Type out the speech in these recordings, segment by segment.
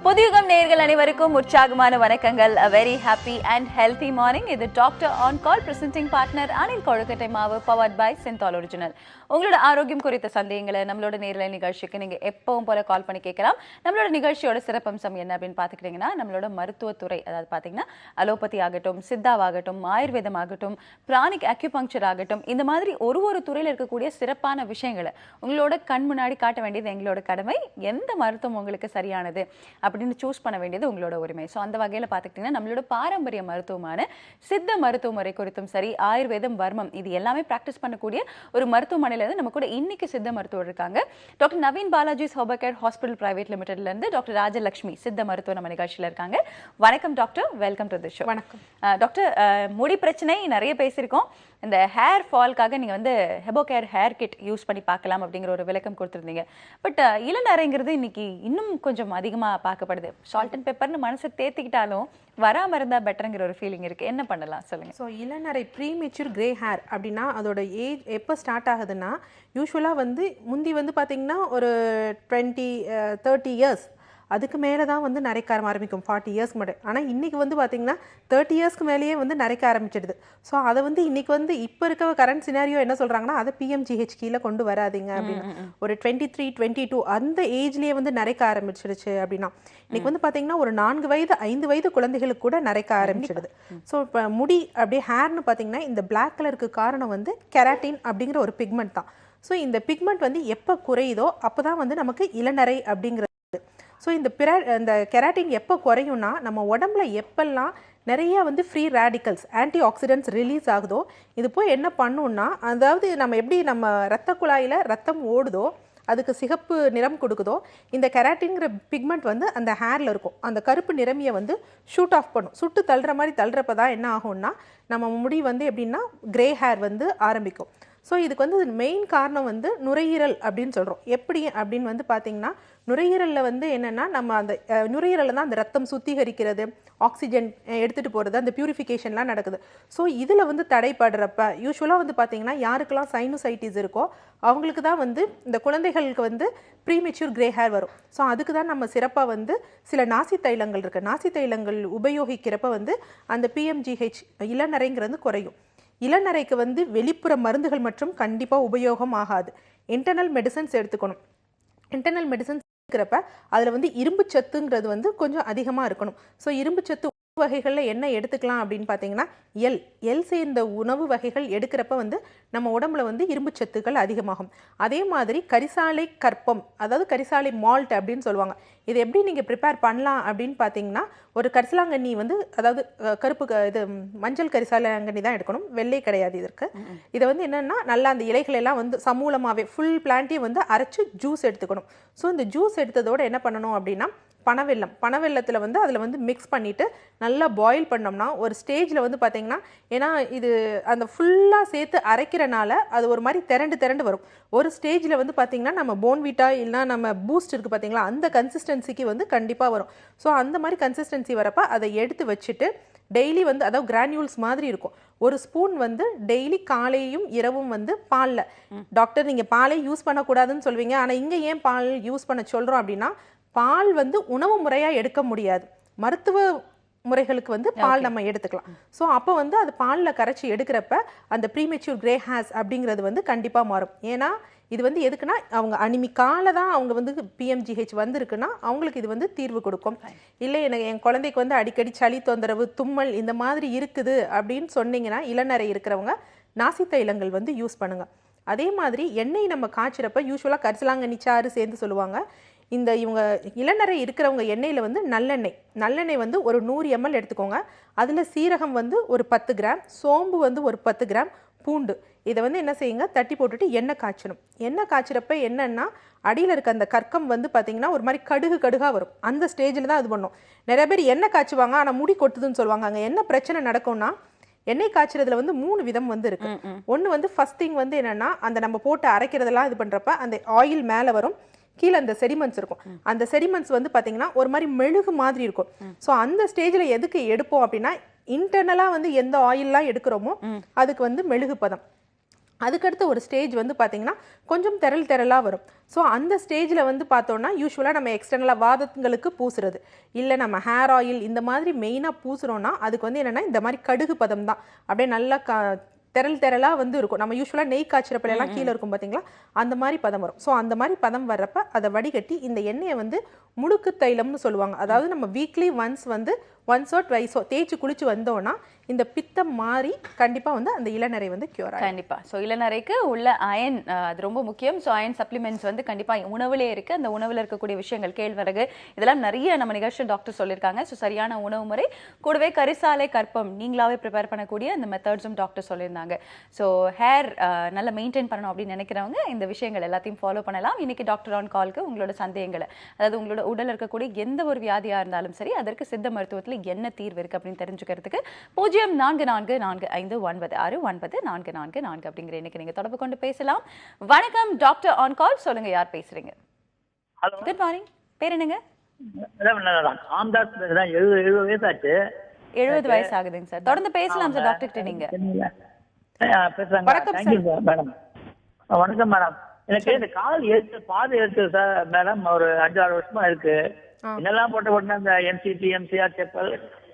புதியுகம் நேயர்கள் அனைவருக்கும் உற்சாகமான வணக்கங்கள். A very happy and healthy morning. இது doctor on call presenting partner Anil கொழுக்கட்டை மாவு பவர்ட் பை சிந்தால் ஒரிஜினல். உங்களோட ஆரோக்கியம் குறித்த சந்தேகங்களை நம்மளோட நேரலை நிகழ்ச்சிக்கு நீங்க எப்பவும் போல கால் பண்ணி கேட்கலாம். நம்மளோட நிகழ்ச்சியோட சிறப்பம்சம் என்ன அப்படின்னு பாத்துக்கிட்டீங்கன்னா, நம்மளோட மருத்துவத்துறை, அதாவது பாத்தீங்கன்னா அலோபதி ஆகட்டும், சித்தாவாகட்டும், ஆயுர்வேதம் ஆகட்டும், பிராணிக் அக்யூபங்க்சர் ஆகட்டும், இந்த மாதிரி ஒரு துறையில இருக்கக்கூடிய சிறப்பான விஷயங்களை உங்களோட கண் முன்னாடி காட்ட வேண்டியது எங்களோட கடமை. எந்த மருத்துவம் உங்களுக்கு சரியானது அப்படின்னு சூஸ் பண்ண வேண்டியது உங்களோட உரிமை. ஸோ அந்த வகையில் பார்த்துக்கிட்டிங்கன்னா, நம்மளோட பாரம்பரிய மருத்துவமான சித்த மருத்துவ முறை குறித்தும் சரி, ஆயுர்வேதம், வர்மம், இது எல்லாமே ப்ராக்டிஸ் பண்ணக்கூடிய ஒரு மருத்துவமனையிலேருந்து நம்ம கூட இன்னைக்கு சித்த மருத்துவர் இருக்காங்க. Doctor Naveen Balaji herbal care hospital private லிமிடெட்லேருந்து டாக்டர் ராஜலட்சுமி சித்த மருத்துவ நம்ம நிகழ்ச்சியில் இருக்காங்க. வணக்கம் doctor, welcome to the show. வணக்கம் டாக்டர். முடி பிரச்சனை நிறைய பேசியிருக்கோம். இந்த ஹேர் ஃபால்க்காக நீங்கள் வந்து ஹெபோகேர் ஹேர் கிட் யூஸ் பண்ணி பார்க்கலாம் அப்படிங்கிற ஒரு விளக்கம் கொடுத்துருந்தீங்க. பட் இளநரைங்கிறது இன்னைக்கு இன்னும் கொஞ்சம் அதிகமாக பார்க்கப்படுது. சால்ட் அண்ட் பெப்பர்னு மனசை தேத்திக்கிட்டாலும் வராமல் இருந்தால் பெட்டருங்கிற ஒரு ஃபீலிங் இருக்குது. என்ன பண்ணலாம் சொல்லுங்கள். ஸோ இளநரை ப்ரீமெச்சூர் கிரே ஹேர் அப்படின்னா அதோட ஏஜ் எப்போ ஸ்டார்ட் ஆகுதுன்னா, யூஸ்வலாக வந்து முந்தி வந்து பார்த்திங்கன்னா ஒரு 20-30 இயர்ஸ் அதுக்கு மேலே தான் வந்து நரைக்க ஆரம்பிக்கும், 40 இயர்ஸ்க்கு மட்டும். ஆனால் இன்றைக்கி வந்து பார்த்திங்கன்னா 30 இயர்ஸ்க்கு மேலேயே வந்து நரைக்க ஆரம்பிச்சிடுது. ஸோ அதை வந்து இன்றைக்கி வந்து இப்போ இருக்க கரண்ட் சினாரியோ என்ன சொல்கிறாங்கன்னா, அதை பிஎம்ஜிஹெச் கீழே கொண்டு வராதிங்க அப்படின்னு. ஒரு 23-22 அந்த ஏஜ்லேயே வந்து நரைக்க ஆரம்பிச்சிடுச்சு அப்படின்னா, இன்றைக்கி வந்து பார்த்திங்கன்னா ஒரு 4 வயது 5 வயது குழந்தைகளுக்கு கூட நரைக்க ஆரம்பிச்சிடுது. ஸோ இப்போ முடி அப்படியே ஹேர்னு பார்த்திங்கன்னா, இந்த பிளாக் கலருக்கு காரணம் வந்து கெராட்டின் அப்படிங்கிற ஒரு பிக்மெண்ட் தான். ஸோ இந்த பிக்மெண்ட் வந்து எப்போ குறையுதோ அப்போ தான் வந்து நமக்கு இளநரை அப்படிங்கிற. ஸோ இந்த கெராட்டின் எப்போ குறையும்னா, நம்ம உடம்புல எப்பெல்லாம் நிறையா வந்து free radicals, anti oxidants release ஆகுதோ, இது போய் என்ன பண்ணுன்னா, அதாவது நம்ம எப்படி நம்ம இரத்த குழாயில் ரத்தம் ஓடுதோ, அதுக்கு சிகப்பு நிறம் கொடுக்குதோ, இந்த கெராட்டின்கிற பிக்மெண்ட் வந்து அந்த ஹேரில் இருக்கும். அந்த கருப்பு நிறமியை வந்து ஷூட் ஆஃப் பண்ணும். சுட்டு தள்ளுற மாதிரி தள்ளுறப்ப தான் என்ன ஆகும்னா, நம்ம முடி வந்து எப்படின்னா கிரே ஹேர் வந்து ஆரம்பிக்கும். ஸோ இதுக்கு வந்து மெயின் காரணம் வந்து நுரையீரல் அப்படின்னு சொல்கிறோம். எப்படி அப்படின்னு வந்து பார்த்திங்கன்னா, நுரையீரலில் வந்து என்னென்னா, நம்ம அந்த நுரையீரலில் தான் அந்த ரத்தம் சுத்திகரிக்கிறது, ஆக்சிஜன் எடுத்துகிட்டு போகிறது, அந்த பியூரிஃபிகேஷன்லாம் நடக்குது. ஸோ இதில் வந்து தடைப்படுறப்ப யூஸ்வலாக வந்து பார்த்திங்கன்னா, யாருக்கெல்லாம் சைனோசைட்டிஸ் இருக்கோ அவங்களுக்கு தான் வந்து இந்த குழந்தைகளுக்கு வந்து ப்ரீமெச்சூர் கிரே ஹேர் வரும். ஸோ அதுக்கு தான் நம்ம சிறப்பாக வந்து சில நாசி தைலங்கள் இருக்குது. நாசி தைலங்கள் உபயோகிக்கிறப்ப வந்து அந்த பிஎம்ஜிஹெச் இளநரைங்கிறது குறையும். இளநரைக்கு வந்து வெளிப்புற மருந்துகள் மற்றும் கண்டிப்பாக உபயோகம் ஆகாது. இன்டர்னல் மெடிசன்ஸ் எடுத்துக்கணும். இன்டர்னல் மெடிசன்ஸ் இருக்கிறப்ப அதில் வந்து இரும்பு சத்துங்கிறது வந்து கொஞ்சம் அதிகமாக இருக்கணும். ஸோ இரும்பு சத்து வகைகளில் என்ன எடுத்துக்கலாம் அப்படின்னு பார்த்தீங்கன்னா, எல் சேர்ந்த உணவு வகைகள் எடுக்கிறப்ப வந்து நம்ம உடம்புல வந்து இரும்பு சத்துக்கள் அதிகமாகும். அதே மாதிரி கரிசாலை கற்பம், அதாவது கரிசாலை மால்ட் அப்படின்னு சொல்லுவாங்க. இது எப்படி நீங்கள் ப்ரிப்பேர் பண்ணலாம் அப்படின்னு பார்த்தீங்கன்னா, ஒரு கரிசலாங்கண்ணி வந்து, அதாவது இது மஞ்சள் கரிசலாங்கண்ணி தான் எடுக்கணும், வெள்ளை கிடையாது இதற்கு. இதை வந்து என்னென்னா, நல்லா அந்த இலைகளெல்லாம் வந்து சமூலமாகவே ஃபுல் பிளான்ட்டையும் வந்து அரைச்சி ஜூஸ் எடுத்துக்கணும். ஸோ இந்த ஜூஸ் எடுத்ததோடு என்ன பண்ணணும் அப்படின்னா, பனவெல்லத்தில் வந்து அதில் வந்து மிக்ஸ் பண்ணிவிட்டு நல்லா பாயில் பண்ணோம்னா, ஒரு ஸ்டேஜில் வந்து பார்த்திங்கன்னா, ஏன்னா இது அந்த ஃபுல்லாக சேர்த்து அரைக்கிறனால அது ஒரு மாதிரி திரண்டு வரும். ஒரு ஸ்டேஜில் வந்து பார்த்திங்கன்னா, நம்ம போன்விட்டா இல்லைனா நம்ம பூஸ்ட் இருக்குது பார்த்திங்களா, அந்த கன்சிஸ்டன்சிக்கு வந்து கண்டிப்பாக வரும். ஸோ அந்த மாதிரி கன்சிஸ்டன்சி வரப்போ அதை எடுத்து வச்சுட்டு டெய்லி வந்து, அதாவது கிரானியூல்ஸ் மாதிரி இருக்கும், ஒரு ஸ்பூன் வந்து டெய்லி காலையும் இரவும் வந்து பாலில். டாக்டர் நீங்கள் பாலே யூஸ் பண்ணக்கூடாதுன்னு சொல்வீங்க, ஆனால் இங்கே ஏன் பால் யூஸ் பண்ண சொல்கிறோம் அப்படின்னா, பால் வந்து உணவு முறையாக எடுக்க முடியாது, மருத்துவ முறைகளுக்கு வந்து பால் நம்ம எடுத்துக்கலாம். ஸோ அப்போ வந்து அது பாலில் கரைச்சி எடுக்கிறப்ப அந்த ப்ரீமெச்சூர் கிரே ஹேர்ஸ் அப்படிங்கிறது வந்து கண்டிப்பாக மாறும். ஏன்னா இது வந்து எதுக்குன்னா, அவங்க அனிமிக்கால தான் அவங்க வந்து பிஎம்ஜிஹெச் வந்துருக்குன்னா அவங்களுக்கு இது வந்து தீர்வு கொடுக்கும். இல்லை எனக்கு என் குழந்தைக்கு வந்து அடிக்கடி சளி தொந்தரவு, தும்மல் இந்த மாதிரி இருக்குது அப்படின்னு சொன்னீங்கன்னா, இளநரை இருக்கிறவங்க நாசி தைலங்கள் வந்து யூஸ் பண்ணுங்கள். அதே மாதிரி எண்ணெய் நம்ம காய்ச்சிறப்ப யூஸ்வலாக கரிசலாங்கண்ணி சாறு சேர்ந்து சொல்லுவாங்க. இவங்க இளநரை இருக்கிறவங்க எண்ணெயில் வந்து நல்லெண்ணெய் வந்து ஒரு 100 ml எடுத்துக்கோங்க. அதில் சீரகம் வந்து ஒரு 10 கிராம், சோம்பு வந்து ஒரு 10 கிராம், பூண்டு இதை வந்து என்ன செய்யுங்க, தட்டி போட்டுட்டு எண்ணெய் காய்ச்சணும். எண்ணெய் காய்ச்சிறப்ப என்னென்னா, அடியில் இருக்க அந்த கற்கம் வந்து பார்த்திங்கன்னா ஒரு மாதிரி கடுகாக வரும். அந்த ஸ்டேஜில் தான் இது பண்ணும். நிறைய பேர் எண்ணெய் காய்ச்சுவாங்க, ஆனால் முடி கொட்டுதுன்னு சொல்லுவாங்க. அங்கே என்ன பிரச்சனை நடக்கும்னா, எண்ணெய் காய்ச்சறதுல வந்து 3 விதம் வந்து இருக்கு. ஒன்று வந்து ஃபர்ஸ்ட் திங் வந்து என்னென்னா, அந்த நம்ம போட்டு அரைக்கிறதெல்லாம் இது பண்ணுறப்ப அந்த ஆயில் மேலே வரும், கீழே அந்த செடிமெண்ட்ஸ் இருக்கும். அந்த செடிமெண்ட்ஸ் வந்து பார்த்தீங்கன்னா ஒரு மாதிரி மெழுகு மாதிரி இருக்கும். ஸோ அந்த ஸ்டேஜில் எதுக்கு எடுப்போம் அப்படின்னா, இன்டர்னலாக வந்து எந்த ஆயிலெலாம் எடுக்கிறோமோ அதுக்கு வந்து மெழுகு பதம். அதுக்கடுத்து ஒரு ஸ்டேஜ் வந்து பார்த்தீங்கன்னா கொஞ்சம் திரளாக வரும். ஸோ அந்த ஸ்டேஜில் வந்து பார்த்தோன்னா யூஸ்வலாக நம்ம எக்ஸ்டர்னலாக வாதங்களுக்கு பூசுறது, இல்லை நம்ம ஹேர் ஆயில் இந்த மாதிரி மெயினாக பூசுகிறோன்னா அதுக்கு வந்து என்னென்னா இந்த மாதிரி கடுகு பதம் தான், அப்படியே நல்லா திரளாக வந்து இருக்கும். நம்ம யூஸ்வலாக நெய் காய்ச்சிறப்பெல்லாம் கீழே இருக்கும் பார்த்தீங்களா, அந்த மாதிரி பதம் வரும். ஸோ அந்த மாதிரி பதம் வர்றப்ப அதை வடிகட்டி இந்த எண்ணெயை வந்து முழுக்கு தைலம்னு சொல்லுவாங்க. அதாவது நம்ம வீக்லி ஒன்ஸோ ட்வைஸோ தேய்ச்சி குளிச்சு வந்தோன்னா இந்த பித்தம் மாறி கண்டிப்பாக வந்து அந்த இளநரை வந்து கியூர் ஆகும். கண்டிப்பாக. ஸோ இளநரைக்கு உள்ள அயன் அது ரொம்ப முக்கியம். ஸோ அயன் சப்ளிமெண்ட்ஸ் வந்து கண்டிப்பாக உணவுலே இருக்குது. அந்த உணவில் இருக்கக்கூடிய விஷயங்கள், கேழ்வரகு, இதெல்லாம் நிறைய நம்ம நிகழ்ச்சி டாக்டர் சொல்லியிருக்காங்க. ஸோ சரியான உணவு முறை கூடவே கரிசாலை கற்பம் நீங்களாவே ப்ரிப்பேர் பண்ணக்கூடிய அந்த மெத்தட்ஸும் டாக்டர் சொல்லியிருந்தாங்க. ஸோ ஹேர் நல்லா மெயின்டைன் பண்ணணும் அப்படின்னு நினைக்கிறவங்க இந்த விஷயங்கள் எல்லாத்தையும் ஃபாலோ பண்ணலாம். இன்னைக்கு டாக்டர் ஆன் கால்க்கு உங்களோட சந்தேகங்களை, அதாவது உங்களோட உடல் இருக்கக்கூடிய எந்த ஒரு வியாதியாக இருந்தாலும் சரி அதற்கு சித்த மருத்துவத்தில் என்ன தீர்வு இருக்குது அப்படின்னு தெரிஞ்சுக்கிறதுக்கு 0444969444 அப்படிங்கிற இன்னைக்கு நீங்க தொடர்பு கொண்டு பேசலாம். வணக்கம் டாக்டர் ஆன் கால், சொல்லுங்க யார் பேசுறீங்க? Hello, good morning. பேர் என்னங்க? ராம்தாஸ் பேசுறேன். 70 வயசாச்சு. 70 வயசு ஆகுதுங்க சார். தொடர்ந்து பேசலாம் சார் டாக்டர் கிட்ட நீங்க. பேசுறாங்க. Thank you madam. வணக்கம் மேடம். எனக்கு இந்த கால் எடுத்து பாதை எடுத்து சார் மேடம், ஒரு 5-6 வருஷமா இருக்கு. என்னெல்லாம் போட்ட உடனே இந்த எம்சிடி எம்சிஆர் செப்பல்,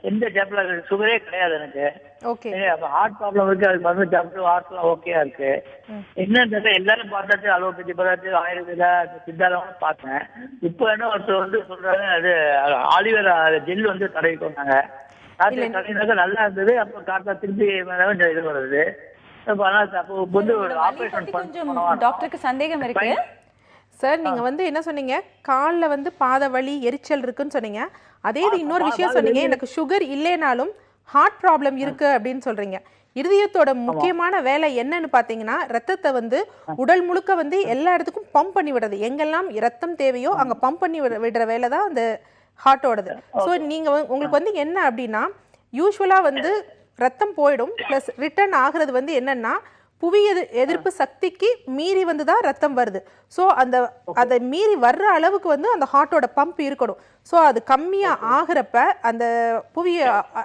எந்த செப்பல் சுகரே கிடையாது எனக்கு. ஹார்ட் ப்ராப்ளம் இருக்கு, அதுக்கு மருந்து சாப்பிட்டு ஹார்ட்லாம் ஓகேயா இருக்கு. என்னன்னு எல்லாரும் பார்த்தாச்சு, அலோபதி பார்த்தாச்சு, ஆயுர்வேதா சித்தாலாம் பார்த்தேன். இப்போ என்ன ஒருத்தர் வந்து சொல்றாங்க அது ஆலிவேரா ஜெல் வந்து தடவிக்கோங்க. தடவினாக்க நல்லா இருந்தது. அப்புறம் காட்டா திருப்பி இது வருது. டாக்டருக்கு சந்தேகம் இருக்கு சார். நீங்க வந்து என்ன சொன்னீங்க, காலில் வந்து பாத வலி எரிச்சல் இருக்குன்னு சொன்னீங்க. அதே இது இன்னொரு விஷயம் சொன்னீங்க, எனக்கு சுகர் இல்லைனாலும் ஹார்ட் ப்ராப்ளம் இருக்கு அப்படின்னு சொல்றீங்க. இருதயத்தோட முக்கியமான வேலை என்னன்னு பாத்தீங்கன்னா, ரத்தத்தை வந்து உடல் முழுக்க வந்து எல்லா இடத்துக்கும் பம்ப் பண்ணி விடுறது. எங்கெல்லாம் ரத்தம் தேவையோ அங்க பம்ப் பண்ணி விடுற வேலை தான் அந்த ஹார்ட்டோடது. ஸோ நீங்க உங்களுக்கு வந்து என்ன அப்படின்னா, யூஸ்வலா வந்து ரத்தம் போயிடும், பிளஸ் ரிட்டர்ன் ஆகுறது வந்து என்னன்னா புவி எதிர்ப்பு சக்திக்கு மீறி வந்து தான் ரத்தம் வருது. ஸோ அதை மீறி வர்ற அளவுக்கு வந்து அந்த ஹார்ட்டோட பம்ப் இருக்கணும். ஸோ அது கம்மியாக ஆகிறப்ப அந்த புவி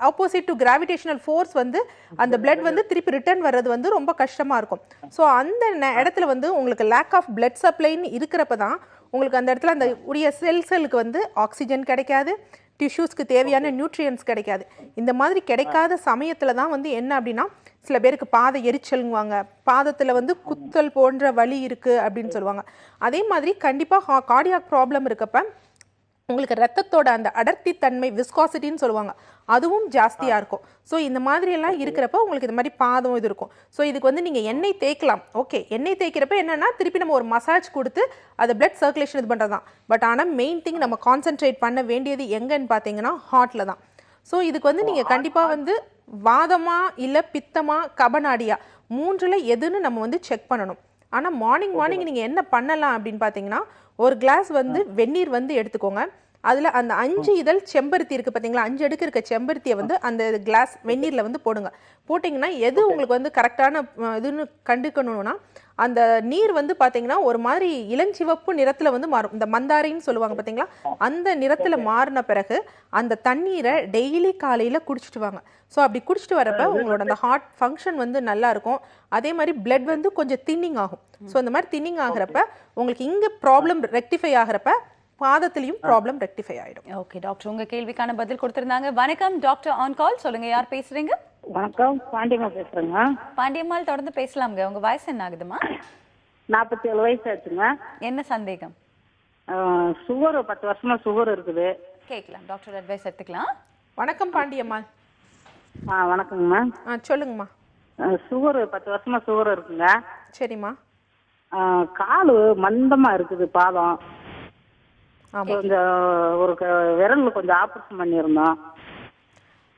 ஆப்போசிட் டு கிராவிடேஷனல் ஃபோர்ஸ் வந்து அந்த பிளட் வந்து திருப்பி ரிட்டர்ன் வர்றது வந்து ரொம்ப கஷ்டமாக இருக்கும். ஸோ அந்த இடத்துல வந்து உங்களுக்கு லேக் ஆஃப் பிளட் சப்ளைன்னு இருக்கிறப்ப தான் உங்களுக்கு அந்த இடத்துல அந்த உரிய செல்களுக்கு வந்து ஆக்சிஜன் கிடைக்காது, டிஷ்யூஸ்க்கு தேவையான நியூட்ரியன்ஸ் கிடைக்காது. இந்த மாதிரி கிடைக்காத சமயத்தில் தான் வந்து என்ன அப்படின்னா, சில பேருக்கு பாத எரிச்சல்ங்குவாங்க, பாதத்தில் வந்து குத்தல் போன்ற வலி இருக்குது அப்படின்னு சொல்லுவாங்க. அதே மாதிரி கண்டிப்பாக கார்டியாக் ப்ராப்ளம் இருக்கப்ப உங்களுக்கு ரத்தத்தோட அந்த அடர்த்தி தன்மை, விஸ்காசிட்டின்னு சொல்லுவாங்க, அதுவும் ஜாஸ்தியாக இருக்கும். ஸோ இந்த மாதிரி எல்லாம் இருக்கிறப்ப உங்களுக்கு இந்த மாதிரி பாதம் இது இருக்கும். ஸோ இதுக்கு வந்து நீங்கள் எண்ணெய் தேய்க்கலாம். ஓகே, எண்ணெய் தேய்க்கிறப்ப என்னென்னா திருப்பி நம்ம ஒரு மசாஜ் கொடுத்து அதை பிளட் சர்க்குலேஷன் இது பண்ணுறது தான். பட் ஆனால் மெயின் திங் நம்ம கான்சென்ட்ரேட் பண்ண வேண்டியது எங்கன்னு பார்த்தீங்கன்னா ஹார்ட்டில் தான். ஸோ இதுக்கு வந்து நீங்கள் கண்டிப்பாக வந்து வாதமா இல்லை பித்தமா கபநாடியா 3ல் எதுன்னு நம்ம வந்து செக் பண்ணணும். ஆனால் மார்னிங் நீங்கள் என்ன பண்ணலாம் அப்படின்னு பார்த்தீங்கன்னா, ஒரு கிளாஸ் வந்து வெந்நீர் வந்து எடுத்துக்கோங்க. அதில் அந்த 5 இதழ் செம்பருத்தி இருக்குது பார்த்தீங்களா, 5 அடுக்கு இருக்க செம்பருத்தியை வந்து அந்த கிளாஸ் வெந்நீரில் வந்து போடுங்க. போட்டிங்கன்னா எது உங்களுக்கு வந்து கரெக்டான இதுன்னு கண்டுக்கணும்னா, அந்த நீர் வந்து பார்த்தீங்கன்னா ஒரு மாதிரி இளஞ்சிவப்பு நிறத்தில் வந்து மாறும். இந்த மந்தாரின்னு சொல்லுவாங்க பார்த்தீங்களா, அந்த நிறத்தில் மாறின பிறகு அந்த தண்ணீரை டெய்லி காலையில் குடிச்சிட்டு வாங்க. ஸோ அப்படி குடிச்சிட்டு வரப்ப உங்களோட அந்த ஹார்ட் ஃபங்க்ஷன் வந்து நல்லா இருக்கும். அதே மாதிரி பிளட் வந்து கொஞ்சம் தின்னிங் ஆகும். ஸோ இந்த மாதிரி தின்னிங் ஆகிறப்ப உங்களுக்கு இங்கே ப்ராப்ளம் ரெக்டிஃபை ஆகிறப்ப பாதத்திலையும் ப்ராப்ளம் ரெக்டிஃபை ஆயிடும். ஓகே டாக்டர், உங்க கேள்விக்கான பதில் கொடுத்திருந்தாங்க. வணக்கம் டாக்டர் ஆன் கால், சொல்லுங்க யார் பேசுறீங்க? வணக்கம், பாண்டியம்மா பேசுறேங்க. பாண்டியம்மாள், தொடர்ந்து பேசலாம்ங்க. உங்க வயசு என்ன ஆகுதுமா? 47 வயசு ஆச்சுங்க. என்ன சந்தேகம்? சுகர் 10 வருஷமா சுகர் இருக்குது. கேட்கலாம், டாக்டர் அட்வைஸ் எடுத்துக்கலாம். வணக்கம் பாண்டியம்மாள். வணக்கங்கம்மா. சொல்லுங்கம்மா. சுகர் 10 வருஷமா சுகர் இருக்குங்க. சரிம்மா. காலு மந்தமா இருக்குது, பாதம் கொஞ்சம் ஒரு விரல் கொஞ்சம் ஆப்ரேஷன் பண்ணியிருந்தோம்.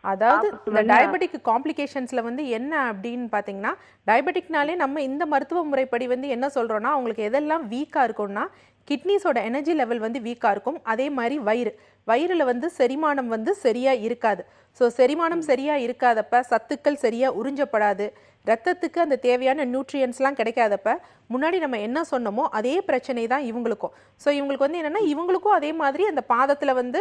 அதாவது இந்த டயபெட்டிக் காம்ப்ளிகேஷன்ஸில் வந்து என்ன அப்படின்னு பார்த்தீங்கன்னா, டயபெட்டிக்னாலே நம்ம இந்த மருத்துவ முறைப்படி வந்து என்ன சொல்கிறோன்னா, அவங்களுக்கு எதெல்லாம் வீக்காக இருக்கும்னா, கிட்னிஸோட எனர்ஜி லெவல் வந்து வீக்காக இருக்கும். அதே மாதிரி வயிறில் வந்து செரிமானம் வந்து சரியாக இருக்காது. ஸோ செரிமானம் சரியாக இருக்காதப்ப சத்துக்கள் சரியாக உறிஞ்சப்படாது, ரத்தத்துக்கு அந்த தேவையான நியூட்ரியன்ஸ்லாம் கிடைக்காதப்ப முன்னாடி நம்ம என்ன சொன்னோமோ அதே பிரச்சனை தான் இவங்களுக்கும். ஸோ இவங்களுக்கு வந்து என்னென்னா இவங்களுக்கும் அதே மாதிரி அந்த பாதத்தில் வந்து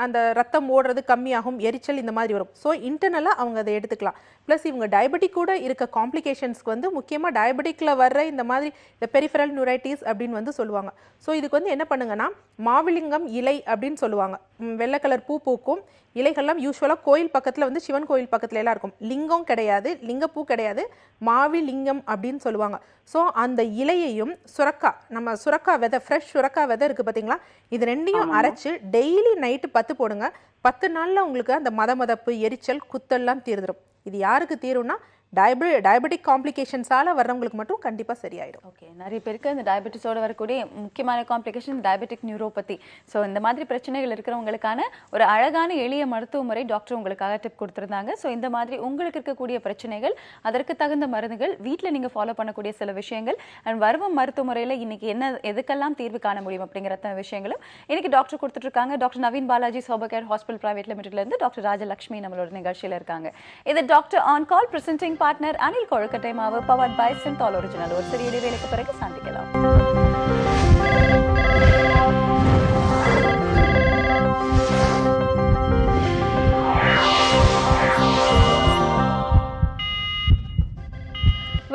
அந்த ரத்தம் ஓடுறது கம்மியாகும், எரிச்சல் இந்த மாதிரி வரும். ஸோ இன்டர்னலாக அவங்க அதை எடுத்துக்கலாம். ப்ளஸ் இவங்க டயபெட்டிக் கூட இருக்க காம்ப்ளிகேஷன்ஸ்க்கு வந்து முக்கியமாக டயபெட்டிக்கில் வர்ற இந்த மாதிரி இந்த பெரிஃபரல் நியூரைட்டிஸ் அப்படின்னு வந்து சொல்லுவாங்க. ஸோ இதுக்கு வந்து என்ன பண்ணுங்கன்னா மாவிலிங்கம் இலை அப்படின்னு சொல்லுவாங்க. வெள்ளை கலர் பூ பூக்கும், இலைகள்லாம் யூஸ்வலாக கோயில் பக்கத்தில் வந்து சிவன் கோயில் பக்கத்துல எல்லாம் இருக்கும். லிங்கம் கிடையாது, லிங்கப்பூ கிடையாது, மாவி லிங்கம் அப்படின்னு சொல்லுவாங்க. ஸோ அந்த இலையையும் நம்ம சுரக்கா விதை, ஃப்ரெஷ் சுரக்கா விதை இருக்குது பார்த்தீங்களா, இது ரெண்டையும் அரைச்சு டெய்லி நைட்டு 10 போடுங்க. 10 நாளில் உங்களுக்கு அந்த மதமதப்பு, எரிச்சல், குத்தெல்லாம் தீர்ந்துடும். இது யாருக்கு தீரும்னா டயபெட்டிக் காம்ப்ளிகேஷன்ஸால் வர்றவங்களுக்கு மட்டும் கண்டிப்பாக சரியாயிடும். ஓகே, நிறைய பேருக்கு இந்த டயபெட்டிஸோட வரக்கூடிய முக்கியமான காம்ப்ளிகேஷன் டயபெட்டிக் நியூரோபதி. ஸோ இந்த மாதிரி பிரச்சனைகள் இருக்கிறவங்களுக்கான ஒரு அழகான எளிய மருத்துவ முறை டாக்டர் உங்களுக்காக டிப் கொடுத்துருந்தாங்க. ஸோ இந்த மாதிரி உங்களுக்கு இருக்கக்கூடிய பிரச்சனைகள், அதற்கு தகுந்த மருந்துகள், வீட்டில் நீங்கள் ஃபாலோ பண்ணக்கூடிய சில விஷயங்கள் அண்ட் வருவ மருத்துவ முறையில் இன்னைக்கு எதுக்கெல்லாம் தீர்வு காண முடியும் அப்படிங்கிற அத்தனை விஷயங்களும் இன்னைக்கு டாக்டர் கொடுத்துட்ருக்காங்க. Doctor Naveen Balaji சோபகேர் hospital private லிமிடெட்லேருந்து டாக்டர் ராஜலட்சுமி நம்மளோட நிகழ்ச்சியில் இருக்காங்க. இது doctor on call presenting partner Anil கொழுக்கட்டை மாவு பவர்ட் பை சிந்தால் ஒரிஜினல். ஒரு சிறிய இடைவேளைக்கு பிறகு சந்திக்கலாம்.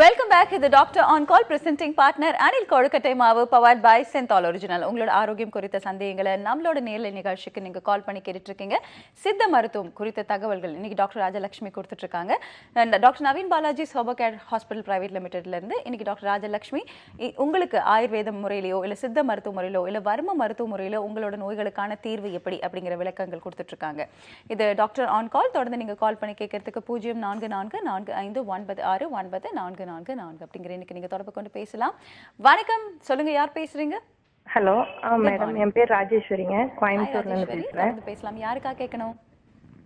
Welcome back. இது doctor on call presenting partner Anil கொழுக்கட்டை மாவு பவர்ட் பை சிந்தால் ஒரிஜினல். உங்களோட ஆரோக்கியம் குறித்த சந்தேகங்களை நம்மளோட நேரலை நிகழ்ச்சிக்கு நீங்கள் கால் பண்ணி கேட்டுட்டு இருக்கீங்க. சித்த மருத்துவம் குறித்த தகவல்கள் இன்னைக்கு டாக்டர் ராஜலட்சுமி கொடுத்துட்டு இருக்காங்க. Doctor Naveen Balaji சோபகேர் hospital private லிமிடெட்லேருந்து இன்னைக்கு டாக்டர் ராஜலட்சுமி உங்களுக்கு ஆயுர்வேத முறையிலையோ இல்லை சித்த மருத்துவ முறையிலோ இல்லை வர்ம மருத்துவ முறையிலோ உங்களோட நோய்களுக்கான தீர்வு எப்படி அப்படிங்கிற விளக்கங்கள் கொடுத்துட்டு இருக்காங்க. இது டாக்டர் ஆன் கால். தொடர்ந்து நீங்கள் கால் பண்ணி கேட்கறதுக்கு 044445969444 அப்படிங்கிற இன்னைக்கு நீங்க தொடர்பு கொண்டு பேசலாம். வணக்கம், சொல்லுங்க, யார் பேசுறீங்க? ஹலோ மேடம், என் பேர் ராஜேஸ்வரிங்க, கோயம்புத்தூர்ல இருந்து பேசுறேன். பேசலாம். யாருக்கா கேட்கணும்?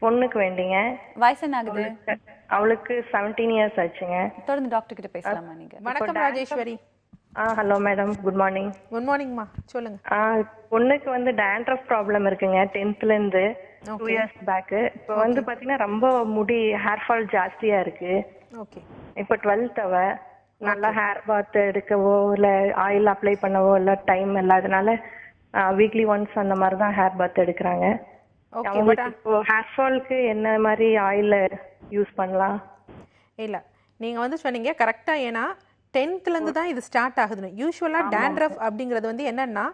பொண்ணுக்கு வேண்டிங்க. வயசு என்ன ஆகுது? அவளுக்கு 17 இயர்ஸ் ஆச்சுங்க. தொடர்ந்து டாக்டர் கிட்ட பேசலாமா நீங்க? வணக்கம் Rajeswari. Hello madam, good morning. Good மார்னிங்மா, சொல்லுங்க. பொண்ணுக்கு வந்து டேண்ட்ரஃப் ப்ராப்ளம் இருக்குங்க 10th இருந்து 2 இயர்ஸ் பேக். இப்போ வந்து பாத்தீங்கன்னா ரொம்ப முடி ஹேர் ஃபால் ஜாஸ்தியா இருக்கு. ஓகே. இப்போ 12th அவ நல்லா ஹேர் பாத் எடுக்கவோ இல்ல ஆயில் அப்ளை பண்ணவோ இல்ல டைம் இல்லாதனால வீக்லி ஒன்ஸ் அந்த மாதிரி தான் ஹேர் பாத் எடுக்கிறாங்க. அவங்களுக்கு இப்போ ஹேர் ஃபால்க்கு என்ன மாதிரி ஆயில் யூஸ் பண்ணலாம்? இல்லை, நீங்கள் வந்து சொன்னீங்க கரெக்டாக. ஏன்னா 10th இருந்து தான் இது ஸ்டார்ட் ஆகுதுன்னு. யூஸ்வலாக டேண்ட்ரஃப் அப்படிங்கிறது வந்து என்னன்னா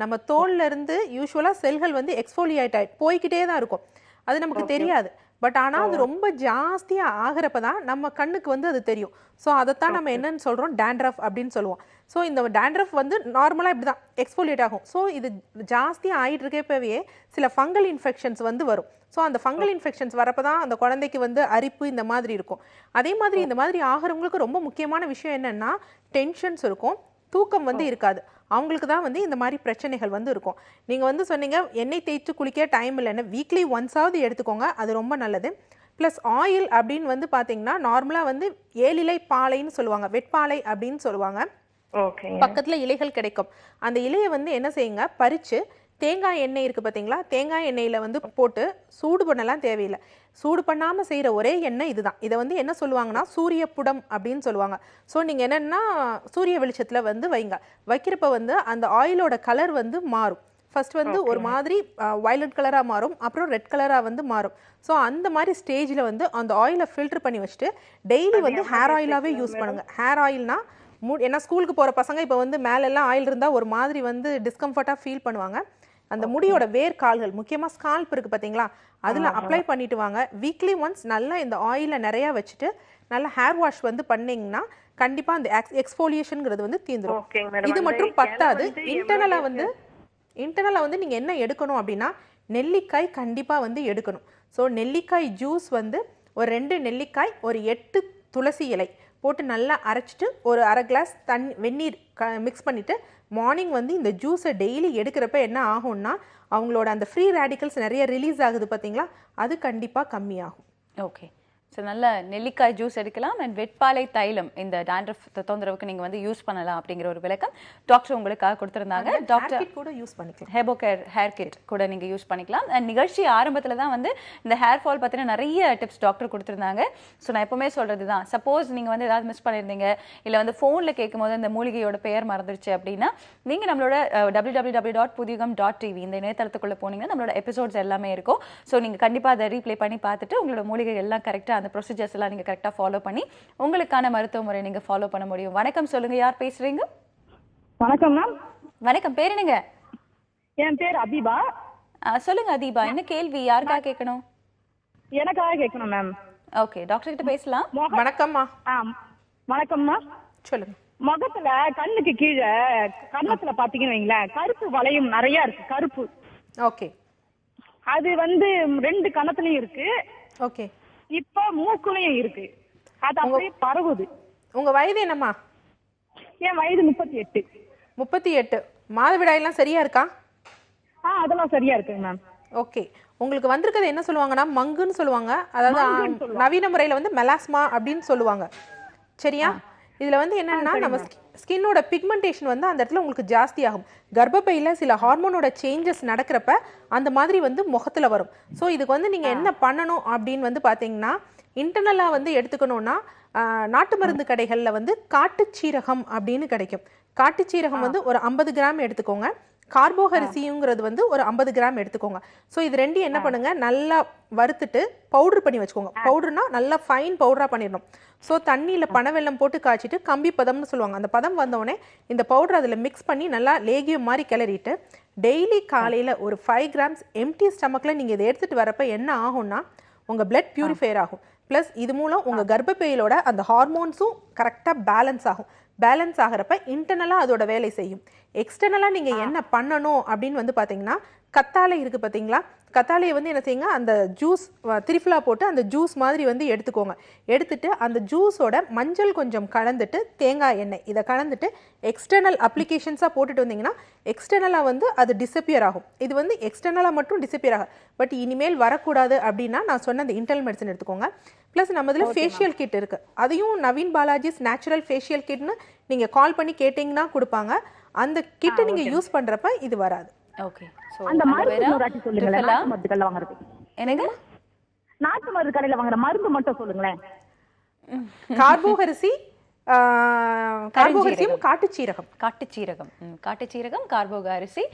நம்ம தோல்ல இருந்து யூஸ்வலாக செல்கள் வந்து எக்ஸ்ஃபோலியேட் போய்கிட்டே தான் இருக்கும். அது நமக்கு தெரியாது. பட் ஆனால் அது ரொம்ப ஜாஸ்தியாக ஆகிறப்ப தான் நம்ம கண்ணுக்கு வந்து அது தெரியும். ஸோ அதைத்தான் நம்ம என்னன்னு சொல்கிறோம், டேண்ட்ரஃப் அப்படின்னு சொல்லுவோம். ஸோ இந்த டேண்ட்ரஃப் வந்து நார்மலாக இப்படி தான் எக்ஸ்ஃபோலியேட் ஆகும். ஸோ இது ஜாஸ்தியாக ஆகிட்டு இருக்கப்பவே சில ஃபங்கல் இன்ஃபெக்ஷன்ஸ் வந்து வரும். ஸோ அந்த ஃபங்கல் இன்ஃபெக்ஷன்ஸ் வரப்போ தான் அந்த குழந்தைக்கு வந்து அரிப்பு இந்த மாதிரி இருக்கும். அதே மாதிரி இந்த மாதிரி ஆகிறவங்களுக்கு ரொம்ப முக்கியமான விஷயம் என்னென்னா டென்ஷன்ஸ் இருக்கும், தூக்கம் வந்து இருக்காது. அவங்களுக்கு தான் வந்து இந்த மாதிரி பிரச்சனைகள் வந்து இருக்கும். நீங்கள் வந்து சொன்னீங்க எண்ணெய் தேய்ச்சி குளிக்க டைம் இல்லைன்னு, வீக்லி ஒன்ஸாவது எடுத்துக்கோங்க, அது ரொம்ப நல்லது. ப்ளஸ் ஆயில் அப்படின்னு வந்து பார்த்தீங்கன்னா நார்மலாக வந்து ஏலிலை பாலைன்னு சொல்லுவாங்க, வெட்பாலை அப்படின்னு சொல்லுவாங்க. பக்கத்தில் இலைகள் கிடைக்கும். அந்த இலையை வந்து என்ன செய்யுங்க, பறித்து தேங்காய் எண்ணெய் இருக்குது பார்த்தீங்களா, தேங்காய் எண்ணெயில் வந்து போட்டு சூடு பண்ணலாம் தேவையில்லை. சூடு பண்ணாமல் செய்கிற ஒரே எண்ணெய் இதுதான். இதை வந்து என்ன சொல்லுவாங்கன்னா சூரிய புடம் அப்படின்னு சொல்லுவாங்க. ஸோ நீங்கள் என்னென்னா சூரிய வெளிச்சத்தில் வந்து வைங்க. வைக்கிறப்ப வந்து அந்த ஆயிலோட கலர் வந்து மாறும். ஃபர்ஸ்ட் வந்து ஒரு மாதிரி வயலட் கலராக மாறும், அப்புறம் ரெட் கலராக வந்து மாறும். ஸோ அந்த மாதிரி ஸ்டேஜில் வந்து அந்த ஆயிலை ஃபில்டர் பண்ணி வச்சுட்டு டெய்லி வந்து ஹேர் ஆயிலாகவே யூஸ் பண்ணுங்கள். ஹேர் ஆயில்னா ஏன்னா ஸ்கூலுக்கு போகிற பசங்க இப்போ வந்து மேலெல்லாம் ஆயில் இருந்தால் ஒரு மாதிரி வந்து டிஸ்கம்ஃபர்ட்டாக ஃபீல் பண்ணுவாங்க. அந்த முடியோட வேர் கால்கள், முக்கியமாக ஸ்கால்ப் இருக்குது பார்த்தீங்களா, அதில் அப்ளை பண்ணிட்டு வாங்க. வீக்லி ஒன்ஸ் நல்லா இந்த ஆயிலை நிறையா வச்சுட்டு நல்லா ஹேர் வாஷ் வந்து பண்ணிங்கன்னா கண்டிப்பாக அந்த எக்ஸ்ஃபோலியேஷனுங்கிறது வந்து தீந்துடும். இது மட்டும் பத்தாது, இன்டர்னலாக வந்து நீங்கள் என்ன எடுக்கணும் அப்படின்னா நெல்லிக்காய் கண்டிப்பாக வந்து எடுக்கணும். ஸோ நெல்லிக்காய் ஜூஸ் வந்து ஒரு 2 நெல்லிக்காய், ஒரு 8 துளசி இலை போட்டு நல்லா அரைச்சிட்டு ஒரு அரை கிளாஸ் வெந்நீர் மிக்ஸ் பண்ணிவிட்டு மார்னிங் வந்து இந்த ஜூஸை டெய்லி எடுக்கிறப்ப என்ன ஆகும்னா அவங்களோட அந்த ஃப்ரீ ரேடிக்கல்ஸ் நிறைய ரிலீஸ் ஆகுது பார்த்தீங்களா, அது கண்டிப்பாக கம்மியாகும். ஓகே, ஸோ நல்ல நெல்லிக்காய் ஜூஸ் எடுக்கலாம் அண்ட் வெட்பாலை தைலம் இந்த டேண்ட்ரஃப் தொந்தரவுக்கு நீங்க வந்து யூஸ் பண்ணலாம் அப்படிங்கிற ஒரு விளக்கம் டாக்டர் உங்களுக்காக கொடுத்திருந்தாங்க. டாக்டர் கூட யூஸ் பண்ணிக்கலாம். ஹெபோ கேர் ஹேர் கிட் கூட நீங்க யூஸ் பண்ணிக்கலாம். அண்ட் நிகழ்ச்சி ஆரம்பத்துல தான் வந்து இந்த ஹேர் ஃபால் பத்தின நிறைய டிப்ஸ் டாக்டர் கொடுத்திருந்தாங்க. ஸோ நான் எப்பவுமே சொல்றது தான், சப்போஸ் நீங்க வந்து ஏதாவது மிஸ் பண்ணியிருந்தீங்க இல்ல வந்து ஃபோன்ல கேட்கும்போது இந்த மூலிகையோட பெயர் மறந்துருச்சு அப்படின்னா நீங்க நம்மளோட www.pudiyugam.tv இந்த இணையதளத்துக்குள்ள போனீங்கன்னா நம்மளோட எபிசோட்ஸ் எல்லாமே இருக்கும். ஸோ நீங்க கண்டிப்பா அதை ரீப்ளே பண்ணி பார்த்துட்டு உங்களோட மூலிகை எல்லாம் கரெக்டா அந்த ப்ரொசீஜர்ஸ் எல்லாம் நீங்க கரெக்டா ஃபாலோ பண்ணி உங்களுக்கான மருத்துவ முறை நீங்க ஃபாலோ பண்ண முடியும். வணக்கம், சொல்லுங்க, யார் பேசுறீங்க? வணக்கம் மேம். வணக்கம், பேர் என்னங்க? என் பேர் அபீபா. சொல்லுங்க அதீபா, என்ன கேள்வி, யாருக்காக கேட்கணும்? எனக்காக கேட்கணும் மேம். ஓகே, டாக்டர் கிட்ட பேசலாம். வணக்கம்மா. வணக்கம்மா. சொல்லுங்க. முகத்துல கண்ணுக்கு கீழே கன்னத்துல பாத்தீங்கன்னு வைங்களேன், கருப்பு வளையம் நிறைய இருக்கு. கருப்பு. ஓகே. அது வந்து 2 கன்னத்துலயும் இருக்கு. ஓகே. இப்ப மூக்குலயும் இருக்கு. அது அப்படியே பரவுது. உங்க வயது என்னம்மா? என் வயது 38. 38. மாதவிடாயெல்லாம் சரியா இருக்கா? அதெல்லாம் சரியா இருக்குங்க மேம். ஓகே. உங்களுக்கு வந்திருக்கிறது என்ன சொல்லுவாங்கன்னா மங்குன்னு சொல்லுவாங்க. அதாவது நவீன முறையில் வந்து மெலாஸ்மா அப்படின்னு சொல்லுவாங்க. சரியா? இதில் வந்து என்னன்னா நம்ம ஸ்கின்னோட பிக்மெண்டேஷன் வந்து அந்த இடத்துல உங்களுக்கு ஜாஸ்தி ஆகும். கர்ப்பப்பையில் சில ஹார்மோனோட சேஞ்சஸ் நடக்கிறப்ப அந்த மாதிரி வந்து முகத்தில் வரும். ஸோ இதுக்கு வந்து நீங்கள் என்ன பண்ணணும் அப்படின்னு வந்து பார்த்தீங்கன்னா, இன்டர்னலாக வந்து எடுத்துக்கணும்னா நாட்டு மருந்து கடைகளில் வந்து காட்டுச்சீரகம் அப்படின்னு கிடைக்கும். காட்டுச்சீரகம் வந்து ஒரு 50 கிராம் எடுத்துக்கோங்க. கார்போஹரிசிங்கிறது வந்து ஒரு 50 கிராம் எடுத்துக்கோங்க. ஸோ இது ரெண்டும் என்ன பண்ணுங்க, நல்லா வறுத்துட்டு பவுடர் பண்ணி வச்சுக்கோங்க. பவுடர்னா நல்லா ஃபைன் பவுடரா பண்ணிடணும். ஸோ தண்ணியில் பனவெல்லம் போட்டு காய்ச்சிட்டு கம்பி பதம்னு சொல்லுவாங்க. அந்த பதம் வந்தோடனே இந்த பவுடர் அதில் மிக்ஸ் பண்ணி நல்லா லேகியம் மாதிரி கிளறிட்டு டெய்லி காலையில் ஒரு 5 கிராம்ஸ் எம்டி ஸ்டமக்கில் நீங்கள் இதை எடுத்துகிட்டு வரப்போ என்ன ஆகும்னா உங்கள் பிளட் பியூரிஃபையர் ஆகும். ப்ளஸ் இது மூலம் உங்கள் கர்ப்பப்பையிலோட அந்த ஹார்மோன்ஸும் கரெக்டாக பேலன்ஸ் ஆகும். பேலன்ஸ் ஆகிறப்ப இன்டர்னலாக அதோட வேலை செய்யும். எக்ஸ்டர்னலாக நீங்கள் என்ன பண்ணணும் அப்படின்னு வந்து பார்த்தீங்கன்னா, கத்தாழை இருக்குது பார்த்தீங்களா? கத்தாழையை வந்து என்ன செய்யுங்க, அந்த ஜூஸ் திரிஃபிலா போட்டு அந்த ஜூஸ் மாதிரி வந்து எடுத்துக்கோங்க. எடுத்துட்டு அந்த ஜூஸோட மஞ்சள் கொஞ்சம் கலந்துட்டு தேங்காய் எண்ணெய் இதை கலந்துட்டு எக்ஸ்டர்னல் அப்ளிகேஷன்ஸாக போட்டுட்டு வந்தீங்கன்னா எக்ஸ்டர்னலாக வந்து அது டிஸப்பியர் ஆகும். இது வந்து எக்ஸ்டர்னலாக மட்டும் டிஸப்பியர் ஆகும். பட் இனிமேல் வரக்கூடாது அப்படின்னா நான் சொன்ன அந்த இன்டர்னல் மெடிசன் எடுத்துக்கோங்க. ப்ளஸ் நம்ம இதில் ஃபேஷியல் கிட் இருக்குது. அதையும் நவீன் பாலாஜிஸ் நேச்சுரல் ஃபேஷியல் கிட்னு நீங்கள் கால் பண்ணி கேட்டிங்கன்னா கொடுப்பாங்க. அந்த கிட்டை நீங்கள் யூஸ் பண்ணுறப்ப இது வராது. ஓகே. சோ அந்த மருந்து ஒரு வாட்டி சொல்லுங்களேன். நாட்டு மருந்து கடையில வாங்குறது. என்னங்க? நாட்டு மருந்து கடையில வாங்குற மருந்து மட்டும் சொல்லுங்களேன். கார்போஹரிசி, கார்போஹரிசியும் காட்டுச்சீரகம். காட்டுச்சீரகம் கார்போகரிசி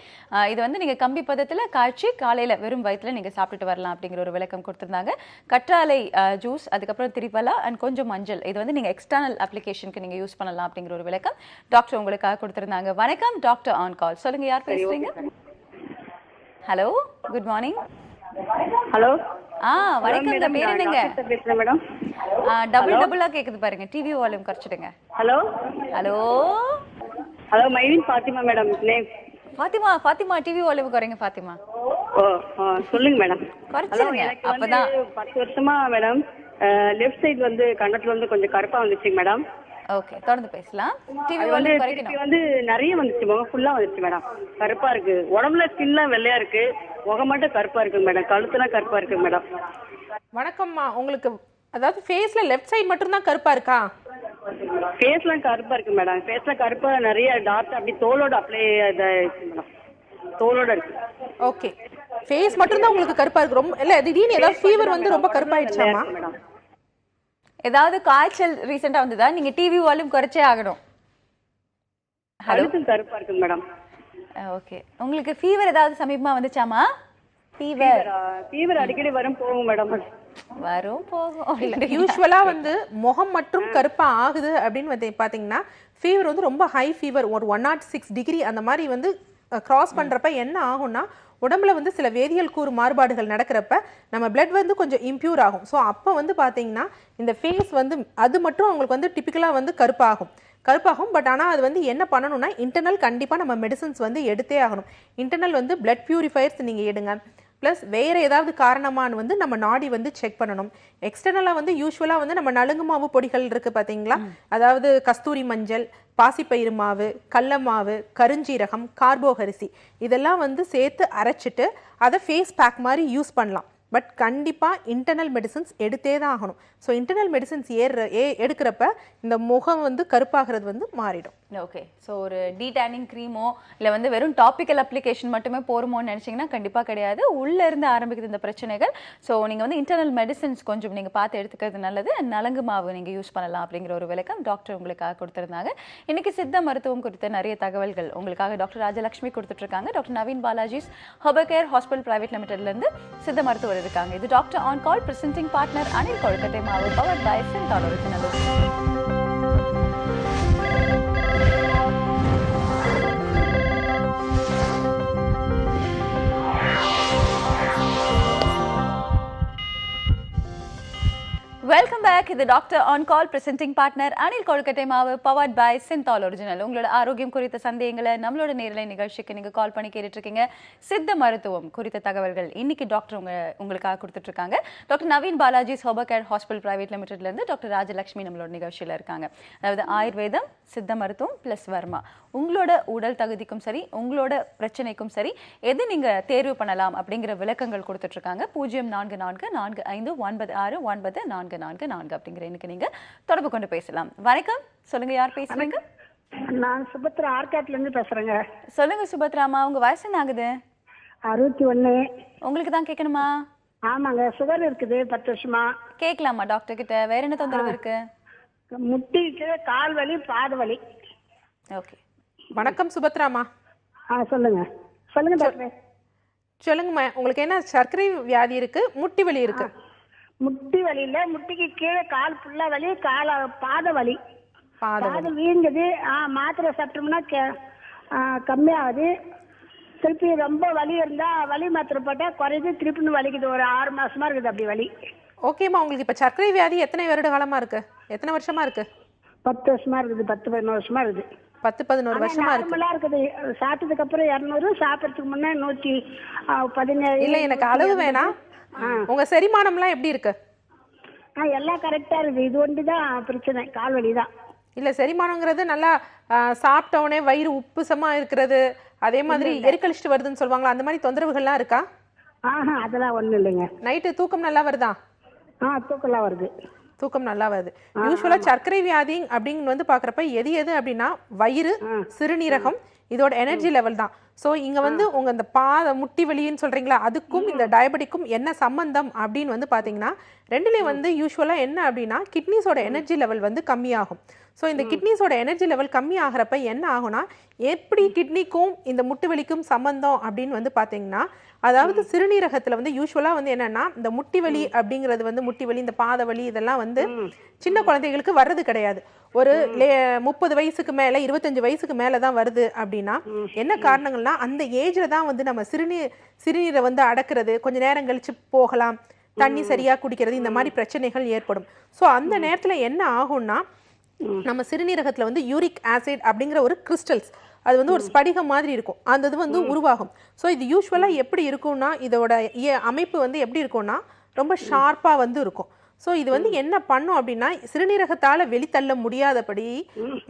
இது வந்து நீங்க கம்பி பதத்துல காய்ச்சி காலையில வெறும் வயிற்றுல நீங்க சாப்பிட்டுட்டு வரலாம் அப்படிங்கிற ஒரு விளக்கம் கொடுத்திருந்தாங்க. கற்றாழை ஜூஸ், அதுக்கப்புறம் திரிபலா அண்ட் கொஞ்சம் மஞ்சள், இது வந்து நீங்க எக்ஸ்டர்னல் அப்ளிகேஷனுக்கு நீங்க யூஸ் பண்ணலாம் அப்படிங்கிற ஒரு விளக்கம் டாக்டர் உங்களுக்காக கொடுத்திருந்தாங்க. வணக்கம், டாக்டர் ஆன் கால். சொல்லுங்க, யார் பேசுறீங்க? Hello, good morning. ஹலோ. வணக்கம், பேர் என்னங்க? பேசுறேன் மேடம். டபுளா கேக்குது பாருங்க, டிவி வால்யூம் குறைச்சிடுங்க. ஹலோ. ஹலோ. ஹலோ, மைவின் Fathima madam name. Fathima TV volume குறைங்க ஃபாத்திமா. சொல்லுங்க மேடம். குறைச்சிடுங்க. அப்பதான் 10 வருஷமா மேடம் லெஃப்ட் சைடு வந்து கன்னத்துல வந்து கொஞ்சம் கருப்பா வந்துச்சு மேடம். ஓகே, தொடர்ந்து பேசலாம். டிவி வந்து வால்யூம் குறைக்கணும். வந்து நிறைய வந்துச்சு, முகம் ஃபுல்லா வந்துச்சு மேடம். கருப்பா இருக்கு, உடம்புல ஸ்கின்லாம் வெள்ளையா இருக்கு, முகம் மட்டும் கருப்பா இருக்கு மேடம், கழுத்துலாம் கருப்பா இருக்கு மேடம். வணக்கம்மா. உங்களுக்கு அதாவது ஃபேஸ்ல லெஃப்ட் சைடு மட்டும் தான் கருப்பா இருக்கா? ஃபேஸ்லாம் கருப்பா இருக்கு மேடம். ஃபேஸ்ல கருப்பா நிறைய டார்க் அப்படி தோலோட அப்ளை இருக்கு மேடம், தோலோட இருக்கு. ஓகே. ஃபேஸ் மட்டும் தான் உங்களுக்கு கருப்பா இருக்கு. ரொம்ப இல்ல திடீர்னு ஏதாவது ஃபீவர் வந்து ரொம்ப கருப்பாயிடுச்சாமா? ஏதாவது காய்ச்சல் ரீசெண்டா வந்ததா? நீங்க டிவி வால்யூம் குறைச்சே ஆகணும். கழுத்து கருப்பா இருக்கு மேடம். ஓகே. உங்களுக்கு ஃபீவர் ஏதாவது சமீபமா வந்துச்சாமா? ஃபீவர் அடிக்கடி வரும் போகும் மேடம். வரும் போகும். யூஸ்வலா வந்து முகம் மட்டும் கருப்பா ஆகுது அப்படின்னு வந்து பாத்தீங்கன்னா ஃபீவர் வந்து ரொம்ப ஹை ஃபீவர், ஒரு 106 டிகிரி அந்த மாதிரி வந்து கிராஸ் பண்றப்ப என்ன ஆகும்னா உடம்புல வந்து சில வேதியியல் கூறு மாறுபாடுகள் நடக்கிறப்ப நம்ம பிளட் வந்து கொஞ்சம் இம்ப்யூர் ஆகும். ஸோ அப்போ வந்து பார்த்தீங்கன்னா இந்த ஃபேஸ் வந்து அது மட்டும் அவங்களுக்கு வந்து டிப்பிக்கலாக வந்து கருப்பாகும். பட் ஆனால் அது வந்து என்ன பண்ணணும்னா இன்டர்னல் கண்டிப்பாக நம்ம மெடிசன்ஸ் வந்து எடுத்தே ஆகணும். இன்டர்னல் வந்து பிளட் பியூரிஃபயர்ஸ் நீங்கள் எடுங்க. ப்ளஸ் வேறு ஏதாவது காரணமானு வந்து நம்ம நாடி வந்து செக் பண்ணணும். எக்ஸ்டர்னலாக வந்து யூஸ்வலாக வந்து நம்ம நலுங்கு மாவு பொடிகள் இருக்குது பார்த்தீங்களா, அதாவது கஸ்தூரி மஞ்சள், பாசிப்பயிறு மாவு, கடல மாவு, கருஞ்சீரகம், கார்போஹரிசி இதெல்லாம் வந்து சேர்த்து அரைச்சிட்டு அதை ஃபேஸ் பேக் மாதிரி யூஸ் பண்ணலாம். பட் கண்டிப்பாக இன்டர்னல் மெடிசன்ஸ் எடுத்தே தான் ஆகணும். ஸோ இன்டர்னல் மெடிசன்ஸ் எடுக்கிறப்ப இந்த முகம் வந்து கருப்பாகிறது வந்து மாறிடும். ஓகே, ஸோ ஒரு டீடேனிங் க்ரீமோ இல்லை வந்து வெறும் டாப்பிக்கல் அப்ளிகேஷன் மட்டுமே போருமோன்னு நினச்சிங்கன்னா கண்டிப்பாக கிடையாது. உள்ளே இருந்து ஆரம்பிக்குது இந்த பிரச்சனைகள். ஸோ நீங்கள் வந்து இன்டர்னல் மெடிசன்ஸ் கொஞ்சம் நீங்கள் பார்த்து எடுத்துக்கிறது நல்லது. நலங்கு மாவு நீங்கள் யூஸ் பண்ணலாம் அப்படிங்கிற ஒரு விளக்கம் டாக்டர் உங்களுக்காக கொடுத்துருந்தாங்க. இன்னைக்கு சித்த மருத்துவம் குறித்த நிறைய தகவல்கள் உங்களுக்காக டாக்டர் ராஜலட்சுமி கொடுத்துட்ருக்காங்க. Doctor Naveen Balaji's herbal care hospital private லிமிடெட்லேருந்து சித்த மருத்துவர் இருக்காங்க. இது doctor on call presenting partner Anil கொழுக்கட்டை மாவு powered by Cinthol original. Welcome back. இது doctor on call presenting partner Anil கொழுக்கட்டை மாவு பவர்ட் பை சிந்தால் ஒரிஜினல். உங்களோட ஆரோக்கியம் குறித்த சந்தேகங்களை நம்மளோட நேரலை நிகழ்ச்சிக்கு நீங்கள் கால் பண்ணி கேட்டுட்டு இருக்கீங்க. சித்த மருத்துவம் குறித்த தகவல்கள் இன்னைக்கு டாக்டர் உங்களுக்காக கொடுத்துட்டு இருக்காங்க. Doctor Naveen Balaji herbal care hospital private லிமிடெட்லேருந்து டாக்டர் ராஜலட்சுமி நம்மளோட நிகழ்ச்சியில் இருக்காங்க. அதாவது ஆயுர்வேதம், சித்த மருத்துவம் ப்ளஸ் வர்மா, உங்களோட உடல் தகுதிக்கும் சரி உங்களோட பிரச்சனைக்கும் சரி எது நீங்கள் தேர்வு பண்ணலாம் அப்படிங்கிற விளக்கங்கள் கொடுத்துட்டு இருக்காங்க. 044445969444 அப்படிங்கிற எனக்கு நீங்க தொடர்பு கொண்டு பேசலாம். வணக்கம், சொல்லுங்க, யார் பேசுறீங்க? நான் சுபத்ரா ஆர்காட்ல இருந்து பேசுறேங்க. சொல்லுங்க சுபத்ராமா, உங்க வயசு என்ன ஆகுது? 61. உங்களுக்கு தான் கேட்கணுமா? ஆமாங்க, சுகர் இருக்குது 10 வருஷமா. கேட்கலாமா டாக்டர் கிட்ட? வேற என்ன தொந்தரவு இருக்கு? முட்டிக்கு, கால் வலி, பாத வலி. ஓகே, வணக்கம் சுபத்ராமா. சொல்லுங்க டாக்டர். சொல்லுங்கம்மா, உங்களுக்கு என்ன சர்க்கரை வியாதி இருக்கு, முட்டி வலி இருக்கு? முட்டி வலி இல்ல, முட்டிக்கு கீழே கால் ஃபுல்லா வலி, பாத வலி. பாதம் வீங்குது. மாத்திரை சாப்பிட்டோம்னா கம்மியாகுது. திருப்பி ரொம்ப வலி இருந்தா வலி மாத்திரை போட்டா குறையுது, திருப்பி வலிக்குது. ஒரு 6 மாசமா இருக்குது அப்படி வலி. ஓகேம்மா, உங்களுக்கு இப்போ சர்க்கரை வியாதி எத்தனை வருட காலமா இருக்கு, எத்தனை வருஷமா இருக்கு? 10 வருஷமா இருக்குது. 10-11 வருஷமா இருக்குது. 10-11 வருஷமா இருக்கு. இருக்குது. சாப்பிட்டதுக்கு அப்புறம் 200, சாப்பிடறதுக்கு முன்னே 117. இல்ல, எனக்கு அளவு வேணாம். உங்க செரிமானம்லாம் எப்படி இருக்கு? எல்லாம் கரெக்டா இருக்கு. இது ஒன்றுதான் பிரச்சனை, கால் வலி தான். இல்ல, செரிமானங்கிறது நல்லா சாப்பிட்ட உடனே வயிறு உப்புசமா இருக்கிறது, அதே மாதிரி எரிக்கழிச்சிட்டு வருதுன்னு சொல்லுவாங்களா, அந்த மாதிரி தொந்தரவுகள்லாம் இருக்கா? அதெல்லாம் ஒண்ணும் இல்லைங்க. நைட்டு தூக்கம் நல்லா வருதா? தூக்கம்லாம் வருது. தூக்கம் நல்லா வருது. யூஸ்வலா சர்க்கரை வியாதி அப்படின்னு வந்து பாக்குறப்ப எது அப்படின்னா வயிறு, சிறுநீரகம், இதோட எனர்ஜி லெவல் தான். ஸோ இங்க வந்து உங்க இந்த முட்டி வலின்னு சொல்றீங்களா, அதுக்கும் இந்த டயபெட்டிக்கும் என்ன சம்பந்தம் அப்படின்னு வந்து பாத்தீங்கன்னா, ரெண்டுலேயும் வந்து யூஸ்வலா என்ன அப்படின்னா கிட்னிஸோட எனர்ஜி லெவல் வந்து கம்மியாகும். ஸோ இந்த கிட்னிஸோட எனர்ஜி லெவல் கம்மி ஆகிறப்ப என்ன ஆகும்னா, எப்படி கிட்னிக்கும் இந்த முட்டு வலிக்கும் சம்பந்தம் அப்படின்னு வந்து பார்த்தீங்கன்னா, அதாவது சிறுநீரகத்தில் வந்து யூஸ்வலாக வந்து என்னன்னா, இந்த முட்டி வலி அப்படிங்கிறது வந்து முட்டி வலி, இந்த பாத வலி இதெல்லாம் வந்து சின்ன குழந்தைகளுக்கு வர்றது கிடையாது. ஒரு 30 வயசுக்கு மேலே, 25 வயசுக்கு மேலே தான் வருது. அப்படின்னா என்ன காரணங்கள்னா, அந்த ஏஜில் தான் வந்து நம்ம சிறுநீரை வந்து அடக்கிறது, கொஞ்சம் நேரம் கழிச்சு போகலாம், தண்ணி சரியாக குடிக்கிறது, இந்த மாதிரி பிரச்சனைகள் ஏற்படும். ஸோ அந்த நேரத்தில் என்ன ஆகும்னா, நம்ம சிறுநீரகத்தில் வந்து யூரிக் ஆசிட் அப்படிங்கிற ஒரு கிறிஸ்டல்ஸ், அது வந்து ஒரு ஸ்படிகம் மாதிரி இருக்கும், அந்த இது வந்து உருவாகும். ஸோ இது யூஸ்வலாக எப்படி இருக்கும்னா, இதோட அமைப்பு வந்து எப்படி இருக்கும்னா ரொம்ப ஷார்ப்பாக வந்து இருக்கும். ஸோ இது வந்து என்ன பண்ணும் அப்படின்னா, சிறுநீரகத்தால் வெளித்தள்ள முடியாதபடி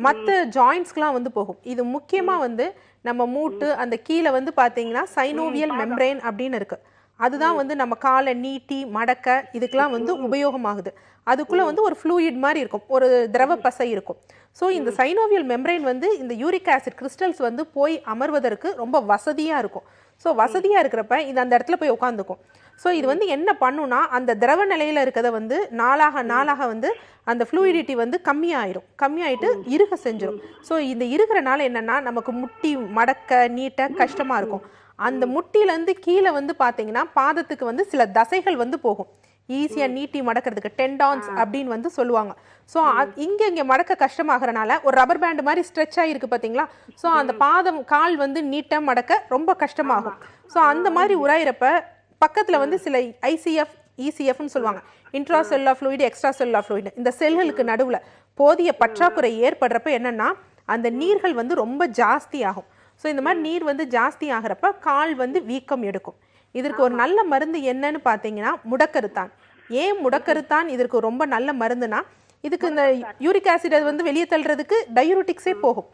மற்ற ஜாயின்ஸ்க்கெலாம் வந்து போகும். இது முக்கியமாக வந்து நம்ம மூட்டு அந்த கீழே வந்து பார்த்தீங்கன்னா சைனோவியல் மெம்ப்ரெயின் அப்படின்னு இருக்குது. அதுதான் வந்து நம்ம காலை நீட்டி மடக்க இதுக்கெல்லாம் வந்து உபயோகமாகுது. அதுக்குள்ளே வந்து ஒரு ஃப்ளூயிட் மாதிரி இருக்கும், ஒரு திரவ பசை இருக்கும். ஸோ இந்த சைனோவியல் மெம்ப்ரெயின் வந்து இந்த யூரிக் ஆசிட் கிறிஸ்டல்ஸ் வந்து போய் அமர்வதற்கு ரொம்ப வசதியாக இருக்கும். ஸோ வசதியாக இருக்கிறப்ப இது அந்த இடத்துல போய் உட்காந்துக்கும். ஸோ இது வந்து என்ன பண்ணுன்னா, அந்த திரவ நிலையில் இருக்கிறத வந்து நாளாக வந்து அந்த ஃப்ளூயிடிட்டி வந்து கம்மியாயிட்டு இறுக செஞ்சிடும். ஸோ இந்த இறுகிறனால என்னென்னா, நமக்கு முட்டி மடக்க நீட்ட கஷ்டமாக இருக்கும். அந்த முட்டியிலேருந்து கீழே வந்து பார்த்தீங்கன்னா பாதத்துக்கு வந்து சில தசைகள் வந்து போகும், ஈஸியாக நீட்டி மடக்கிறதுக்கு டெண்டான்ஸ் அப்படின்னு வந்து சொல்லுவாங்க. ஸோ இங்கே மடக்க கஷ்டமாகறனால ஒரு ரப்பர் பேண்ட் மாதிரி ஸ்ட்ரெச் ஆகிருக்கு பார்த்தீங்களா. ஸோ அந்த பாதம் கால் வந்து நீட்ட மடக்க ரொம்ப கஷ்டமாகும். ஸோ அந்த மாதிரி உராயிறப்ப பக்கத்தில் வந்து சில ICF ECFன்னு சொல்லுவாங்க, intra cellular fluid, extra cellular fluid, இந்த செல்களுக்கு நடுவில் போதிய பற்றாக்குறை ஏற்படுறப்ப என்னென்னா, அந்த நீர்கள் வந்து ரொம்ப ஜாஸ்தி ஆகும். ஸோ இந்த மாதிரி நீர் வந்து ஜாஸ்தி ஆகிறப்ப கால் வந்து வீக்கம் எடுக்கும். இதற்கு ஒரு நல்ல மருந்து என்னன்னு பார்த்தீங்கன்னா முடக்கருத்தான். ஏன் முடக்கருத்தான் இதற்கு ரொம்ப நல்ல மருந்துனா, இதுக்கு இந்த யூரிக் ஆசிட் அது வந்து வெளியே தள்ளுறதுக்கு டயூரிட்டிக்ஸே போகும்.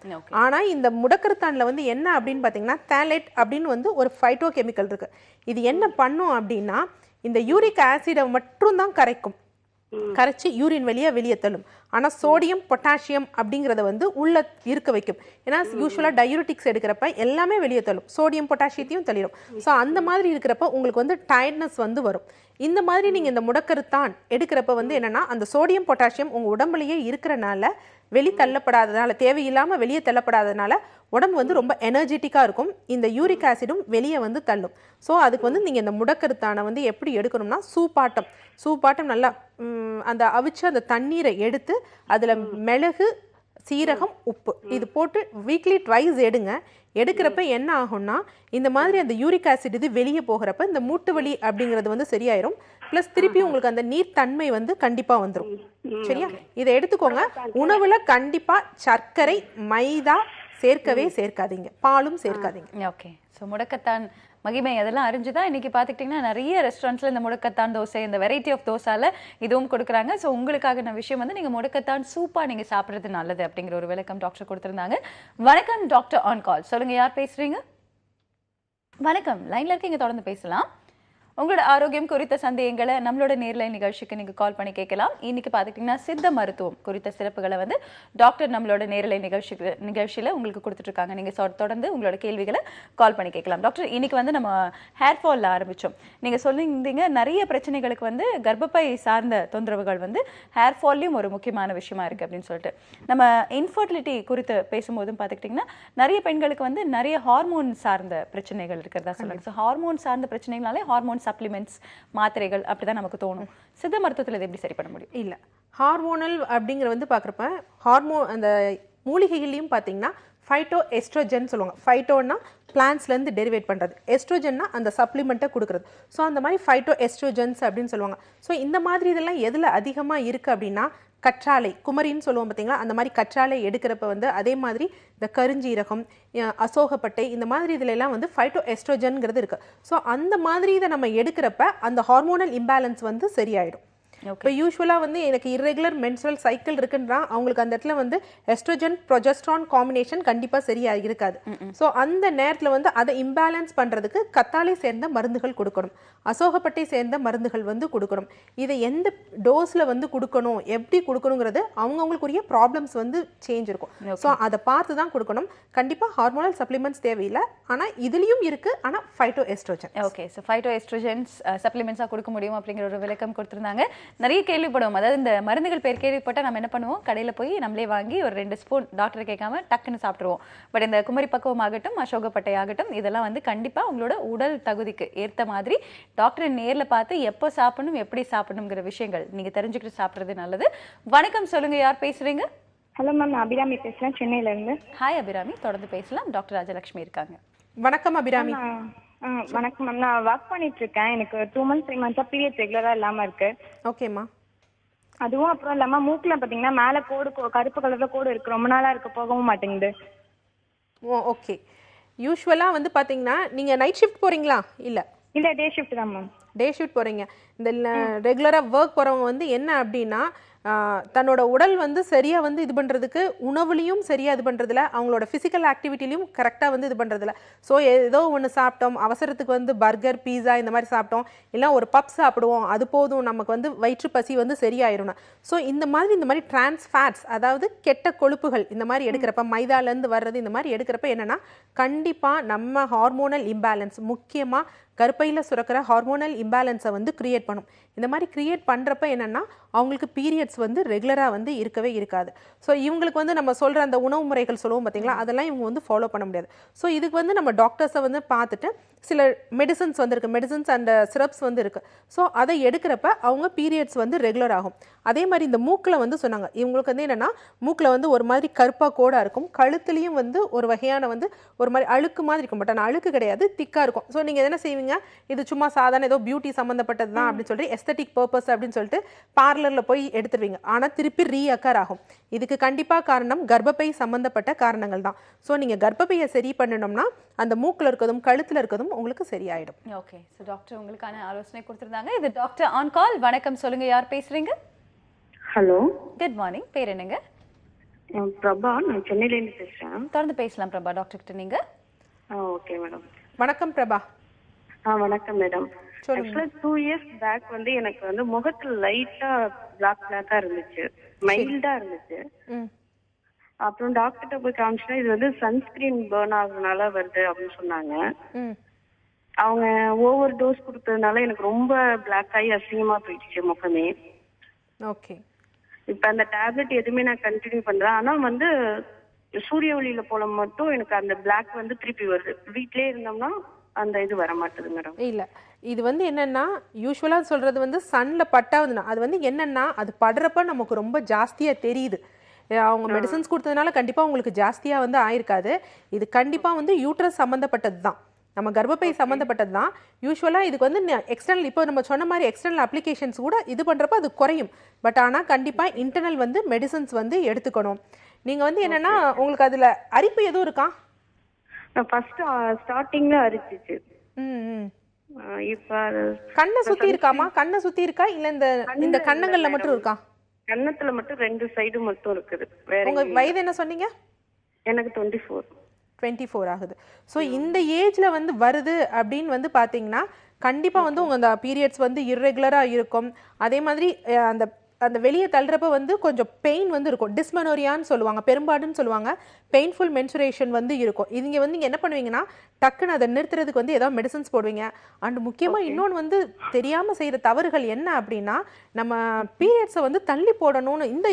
ஆனால் இந்த முடக்கருத்தானில் வந்து என்ன அப்படின்னு பார்த்தீங்கன்னா, தேலேட் அப்படின்னு வந்து ஒரு ஃபைட்டோ கெமிக்கல் இருக்குது. இது என்ன பண்ணும் அப்படின்னா, இந்த யூரிக் ஆசிடை மட்டும் தான் கரைக்கும், கரைச்சி யூரின் வெளியே தள்ளும். ஆனால் சோடியம் பொட்டாசியம் அப்படிங்கிறத வந்து உள்ள இருக்க வைக்கும். ஏன்னா யூஸ்வலாக டயூரிட்டிக்ஸ் எடுக்கிறப்ப எல்லாமே வெளியே தள்ளும், சோடியம் பொட்டாசியத்தையும் தள்ளிடும். ஸோ அந்த மாதிரி இருக்கிறப்ப உங்களுக்கு வந்து டயர்ட்னஸ் வந்து வரும். இந்த மாதிரி நீங்கள் இந்த முடக்கருத்தான் எடுக்கிறப்ப வந்து என்னென்னா அந்த சோடியம் பொட்டாசியம் உங்கள் உடம்புலையே இருக்கிறனால வெளித்தள்ளப்படாததுனால, தேவையில்லாமல் வெளியே தள்ளப்படாததுனால உடம்பு வந்து ரொம்ப எனர்ஜெட்டிக்காக இருக்கும். இந்த யூரிக் ஆசிடும் வெளியே வந்து தள்ளும். ஸோ அதுக்கு வந்து நீங்கள் இந்த முடக்கருத்தானை வந்து எப்படி எடுக்கணும்னா சூப்பாட்டம் நல்லா அந்த அவிச்சு அந்த தண்ணீரை எடுத்து அதில் மிளகு, சீரகம், உப்பு இது போட்டு வீக்லி ட்வைஸ் எடுங்க. எடுக்கிறப்ப என்ன ஆகும்னா இந்த மாதிரி அந்த யூரிக் ஆசிட் இது வெளியே போகிறப்ப இந்த மூட்டு வலி அப்படிங்கிறது வந்து சரியாயிரும். ப்ளஸ் திருப்பி உங்களுக்கு அந்த நீர் தன்மை வந்து கண்டிப்பாக வந்துடும். சரியா? இதை எடுத்துக்கோங்க. உணவுல கண்டிப்பாக சர்க்கரை, மைதா சேர்க்காதீங்க, பாலும் சேர்க்காதீங்க. ஓகே. ஸோ முடக்கத்தான் மகிமை அதெல்லாம் அறிஞ்சுதான் இன்னைக்கு பார்த்துக்கிட்டிங்கன்னா நிறைய ரெஸ்டாரண்ட்ஸில் இந்த முடக்கத்தான் தோசை, இந்த வெரைட்டி ஆஃப் தோசால இதுவும் கொடுக்குறாங்க. ஸோ உங்களுக்காக விஷயம் வந்து நீங்கள் முடக்கத்தான் சூப்பாக நீங்கள் சாப்பிட்றது நல்லது அப்படிங்கிற ஒரு விளக்கம் டாக்டர் கொடுத்துருந்தாங்க. வணக்கம் டாக்டர் ஆன் கால். சொல்லுங்கள், யார் பேசுகிறீங்க? வணக்கம், லைனில் இருக்கீங்க, தொடர்ந்து பேசலாம். உங்களோட ஆரோக்கியம் குறித்த சந்தேகங்களை நம்மளோட நேர்லைன் நிகழ்ச்சிக்கு நீங்கள் கால் பண்ணி கேட்கலாம். இன்னைக்கு பார்த்துக்கிட்டிங்கன்னா சித்த மருத்துவம் குறித்த சிறப்புகளை வந்து டாக்டர் நம்மளோட நேரலை நிகழ்ச்சியில் உங்களுக்கு கொடுத்துட்ருக்காங்க. நீங்கள் தொடர்ந்து உங்களோட கேள்விகளை கால் பண்ணி கேட்கலாம். டாக்டர், இன்னைக்கு வந்து நம்ம ஹேர் ஃபாலில் ஆரம்பித்தோம். நீங்கள் சொல்லியிருந்தீங்க நிறைய பிரச்சனைகளுக்கு வந்து கர்ப்பப்பை சார்ந்த தொந்தரவுகள் வந்து ஹேர் ஃபால்லையும் ஒரு முக்கியமான விஷயமா இருக்குது அப்படின்னு சொல்லிட்டு நம்ம இன்ஃபர்டிலிட்டி குறித்து பேசும்போதும் பார்த்துக்கிட்டிங்கன்னா நிறைய பெண்களுக்கு வந்து நிறைய ஹார்மோன் சார்ந்த பிரச்சனைகள் இருக்கிறதா சொல்லுங்கள். ஸோ ஹார்மோன் சார்ந்த பிரச்சனைகளாலே ஹார்மோன் சப்ளிமெண்ட்ஸ், மாத்திரைகள் அப்படிதான் நமக்கு தோணும். சித்த மருத்துவத்தில் இதை எப்படி சரி பண்ண முடியும்? இல்லை, ஹார்மோனல் அப்படிங்கிற வந்து பார்க்குறப்ப அந்த மூலிகைகள்லையும் பார்த்தீங்கன்னா ஃபைட்டோ எஸ்ட்ரோஜன் சொல்லுவாங்க. ஃபைட்டோன்னா பிளான்ஸ்லேருந்து டெரிவேட் பண்ணுறது, எஸ்ட்ரோஜன்னா அந்த சப்ளிமெண்ட்டை கொடுக்குறது. ஸோ அந்த மாதிரி ஃபைட்டோ எஸ்ட்ரோஜன்ஸ் அப்படின்னு சொல்லுவாங்க. ஸோ இந்த மாதிரி இதெல்லாம் எதில் அதிகமாக இருக்குது அப்படின்னா கற்றாழை, குமரின்னு சொல்லுவோம் பார்த்தீங்களா, அந்த மாதிரி கற்றாழை எடுக்கிறப்ப வந்து அதே மாதிரி இந்த கருஞ்சீரகம், அசோகப்பட்டை, இந்த மாதிரி இதிலெல்லாம் வந்து ஃபைட்டோ எஸ்ட்ரோஜன்ங்கிறது இருக்குது. ஸோ அந்த மாதிரி இதை நம்ம எடுக்கிறப்ப அந்த ஹார்மோனல் இம்பேலன்ஸ் வந்து சரியாயிடும். இப்போ யூஸ்வலாக வந்து எனக்கு இர்ரெகுலர் மென்சுரல் சைக்கிள் இருக்குன்றா அவங்களுக்கு அந்த இடத்துல வந்து எஸ்ட்ரோஜன் ப்ரொஜெஸ்ட்ரான் காம்பினேஷன் கண்டிப்பாக சரியாக இருக்காது. ஸோ அந்த நேரத்தில் வந்து அதை இம்பேலன்ஸ் பண்ணுறதுக்கு கத்தாழை சேர்ந்த மருந்துகள் கொடுக்கணும், அசோகப்பட்டை சேர்ந்த மருந்துகள் வந்து கொடுக்கணும். இதை எந்த டோஸில் வந்து கொடுக்கணும், எப்படி கொடுக்கணுங்கிறது அவங்கவுங்களுக்குரிய ப்ராப்ளம்ஸ் வந்து சேஞ்ச் இருக்கும். ஸோ அதை பார்த்து தான் கொடுக்கணும். கண்டிப்பாக ஹார்மோனல் சப்ளிமெண்ட்ஸ் தேவையில்லை, ஆனால் இதுலேயும் இருக்குது, ஆனால் phytoestrogen. Okay. So phytoestrogens சப்ளிமெண்ட்ஸாக கொடுக்க முடியும் அப்படிங்கிற ஒரு விளக்கம் கொடுத்துருந்தாங்க. நிறைய கேள்விப்படுவோம், அதாவது இந்த மருந்துகள் பேர் கேள்விப்பட்டால் நம்ம என்ன பண்ணுவோம், கடையில் போய் நம்மளே வாங்கி ஒரு 2 ஸ்பூன் டாக்டர் கேட்காம டக்குன்னு சாப்பிட்ருவோம். பட் இந்த குமரி பக்குவம் ஆகட்டும், அசோகப்பட்டை ஆகட்டும், இதெல்லாம் வந்து கண்டிப்பாக உங்களோட உடல் தகுதிக்கு ஏற்ற மாதிரி டாக்டரை நேரில் பார்த்து எப்போ சாப்பிடணும், எப்படி சாப்பிடணுங்கிற விஷயங்கள் நீங்கள் தெரிஞ்சுக்கிட்டு சாப்பிட்றது நல்லது. வணக்கம், சொல்லுங்க, யார் பேசுறீங்க? ஹலோ மேம், நான் அபிராமி பேசுகிறேன், சென்னையிலேருந்து. ஹாய் அபிராமி, தொடர்ந்து பேசலாம். டாக்டர் ராஜலட்சுமி இருக்காங்க. வணக்கம் அபிராமி. வணக்கம் மேம், நான் ஒர்க் பண்ணிட்டு இருக்கேன். எனக்கு 2 months 3 months பீரியட் ரெகுலராக இல்லாமல் இருக்கு. ஓகேம்மா. அதுவும் அப்புறம் இல்லாமல் மூக்கில் பார்த்தீங்கன்னா மேலே கருப்பு கலரில் கோடு இருக்கு, ரொம்ப நாளாக இருக்கு, போகவும் மாட்டேங்குது. ஓகே. யூஸ்வலாக வந்து பார்த்தீங்கன்னா நீங்கள் நைட் ஷிஃப்ட் போகிறீங்களா? இல்லை, டே ஷிஃப்ட் தான் மேம். டே ஷிஃப்ட் போகிறீங்க. இந்த ரெகுலராக ஒர்க் போகிறவங்க வந்து என்ன அப்படின்னா தன்னோட உடல் வந்து சரியாக வந்து இது பண்ணுறதுக்கு உணவுலையும் சரியாக இது பண்ணுறதில்ல, அவங்களோட ஃபிசிக்கல் ஆக்டிவிட்டிலையும் கரெக்டாக வந்து இது பண்ணுறதில்ல. ஸோ ஏதோ ஒன்று சாப்பிட்டோம், அவசரத்துக்கு வந்து பர்கர், பீஸா இந்த மாதிரி சாப்பிட்டோம், இல்லை ஒரு பப் சாப்பிடுவோம், அது போதும் நமக்கு வந்து வயிற்று பசி வந்து சரியாயிடும். ஸோ இந்த மாதிரி டிரான்ஸ் ஃபேட்ஸ், அதாவது கெட்ட கொழுப்புகள் இந்த மாதிரி எடுக்கிறப்ப, மைதாலேருந்து வர்றது இந்த மாதிரி எடுக்கிறப்ப என்னென்னா கண்டிப்பாக நம்ம ஹார்மோனல் இம்பேலன்ஸ், முக்கியமாக கருப்பையில் சுரக்கிற ஹார்மோனல் இம்பேலன்ஸை வந்து கிரியேட் பண்ணும். இந்த மாதிரி கிரியேட் பண்ணுறப்ப என்னென்னா அவங்களுக்கு பீரியட்ஸ் வந்து ரெகுலராக வந்து இருக்கவே இருக்காது. ஸோ இவங்களுக்கு வந்து நம்ம சொல்கிற அந்த உணவு முறைகள் சொல்லுவோம் பார்த்தீங்களா, அதெல்லாம் இவங்க வந்து ஃபாலோ பண்ண முடியாது. ஸோ இதுக்கு வந்து நம்ம டாக்டர்ஸை வந்து பார்த்துட்டு சில மெடிசன்ஸ் வந்துருக்கு, மெடிசன்ஸ் அண்ட் சிரப்ஸ் வந்து இருக்குது. ஸோ அதை எடுக்கிறப்ப அவங்க பீரியட்ஸ் வந்து ரெகுலர் ஆகும். அதே மாதிரி இந்த மூக்கில் வந்து சொன்னாங்க, இவங்களுக்கு வந்து என்னென்னா மூக்கில் வந்து ஒரு மாதிரி கருப்பாக கோடாக இருக்கும், கழுத்துலேயும் வந்து ஒரு வகையான வந்து ஒரு மாதிரி அழுக்கு மாதிரி இருக்கும். பட் ஆனால் அழுக்கு கிடையாது, திக்காக இருக்கும். ஸோ நீங்கள் என்ன செய்வீங்க, இது சும்மா சாதாரண ஏதோ பியூட்டி சம்மந்தப்பட்டது தான் அப்படின்னு சொல்லிட்டு எஸ்தட்டிக் பர்பஸ் அப்படின்னு சொல்லிட்டு பார்லரில் போய் எடுத்துருவீங்க. ஆனால் திருப்பி ரீஅக்கர் ஆகும். இதுக்கு கண்டிப்பாக காரணம் கர்ப்பப்பை சம்மந்தப்பட்ட காரணங்கள் தான். ஸோ நீங்கள் கர்ப்பப்பையை சரி பண்ணணும்னா அந்த மூக்கில் இருக்கிறதும் கழுத்தில் இருக்கிறதும் உங்களுக்கு சரியாயிடும். ஓகே. ஸோ டாக்டர் உங்களுக்கான ஆலோசனை கொடுத்துருந்தாங்க. இது டாக்டர் ஆன் கால். வணக்கம், சொல்லுங்க, யார் பேசுறீங்க? Hello, good morning. பேர் என்னங்க? பிரபா, நான் சென்னையிலேருந்து பேசுகிறேன். தொடர்ந்து பேசலாம் பிரபா டாக்டர் கிட்ட. நீங்க? Okay madam. வணக்கம் பிரபா. வணக்கம் மேடம். ஆக்சுவலா 2 இயர்ஸ் பேக் வந்து எனக்கு வந்து முகத்துல லைட்டா பிளாக்கா இருந்துச்சு, மைல்டா இருந்துச்சு. அப்புறம் டாக்டர்கிட்ட போய் காமிச்சா இது வந்து சன்ஸ்கிரீன் பர்ன் ஆகுறதுனால வருது அப்படின்னு சொன்னாங்க. அவங்க ஓவர் டோஸ் கொடுத்ததுனால எனக்கு ரொம்ப பிளாக் ஆகி அசிங்கமா போயிடுச்சு முகமே. ஓகே. இப்ப அந்த டேப்லெட் எதுவுமே நான் கண்டினியூ பண்றேன். ஆனா வந்து சூரிய ஒளியில போல மட்டும் எனக்கு அந்த பிளாக் வந்து திருப்பி வருது. வீட்லயே இருந்தோம்னா அந்த இது வர மாட்டேது மேடம். இல்ல, இது வந்து என்னன்னா யூஸ்வலா சொல்றது வந்து சன்ல பட்டாதுன்னா அது வந்து என்னன்னா அது படுறப்ப நமக்கு ரொம்ப ஜாஸ்தியா தெரியுது. அவங்க மெடிசன்ஸ் கொடுத்ததுனால கண்டிப்பா உங்களுக்கு ஜாஸ்தியா வந்து ஆயிருக்காது. இது கண்டிப்பா வந்து யூட்ரஸ் சம்பந்தப்பட்டது தான், நம்ம கர்ப்பப்பை சம்மந்தப்பட்டது தான். யூஸ்வலாக இதுக்கு வந்து எக்ஸ்டர்னல், இப்போ நம்ம சொன்ன மாதிரி எக்ஸ்டர்னல் அப்ளிகேஷன்ஸ் கூட இது பண்ணுறப்ப அது குறையும். பட் ஆனால் கண்டிப்பாக இன்டர்னல் வந்து மெடிசன்ஸ் வந்து எடுத்துக்கணும். நீங்கள் வந்து என்னென்னா உங்களுக்கு அதில் அரிப்பு எதுவும் இருக்கா? ஃபர்ஸ்ட் ஸ்டார்டிங்ல அரிச்சிச்சு. இப்போ கண்ணை சுற்றி இருக்காமா? கண்ணை சுற்றி இருக்கா இல்லை இந்த கண்ணங்கள்ல மட்டும் இருக்கா? கண்ணத்துல மட்டும் 2 சைடு மட்டும் இருக்குது. வேற உங்க வயது என்ன சொன்னீங்க? எனக்கு 24 ஆகுது. ஸோ இந்த ஏஜில் வந்து வருது அப்படின்னு வந்து பார்த்தீங்கன்னா கண்டிப்பாக வந்து உங்கள் அந்த பீரியட்ஸ் வந்து இர்ரெகுலராக இருக்கும். அதே மாதிரி அந்த அந்த வெளியே தள்ளுறப்ப வந்து கொஞ்சம் பெயின் வந்து இருக்கும். டிஸ்மெனோரியான்னு சொல்லுவாங்க, பெரும்பாடுன்னு சொல்லுவாங்க. பெயின்ஃபுல் மென்சுரேஷன் வந்து இருக்கும். இங்கே வந்து நீங்கள் என்ன பண்ணுவீங்கன்னா டக்குன்னு அதை நிறுத்துறதுக்கு வந்து ஏதாவது மெடிசன்ஸ் போடுவீங்க. அண்ட் முக்கியமாக இன்னொன்று வந்து தெரியாமல் செய்கிற தவறுகள் என்ன அப்படின்னா நம்ம பீரியட்ஸை வந்து தள்ளி போடணும்னு இந்த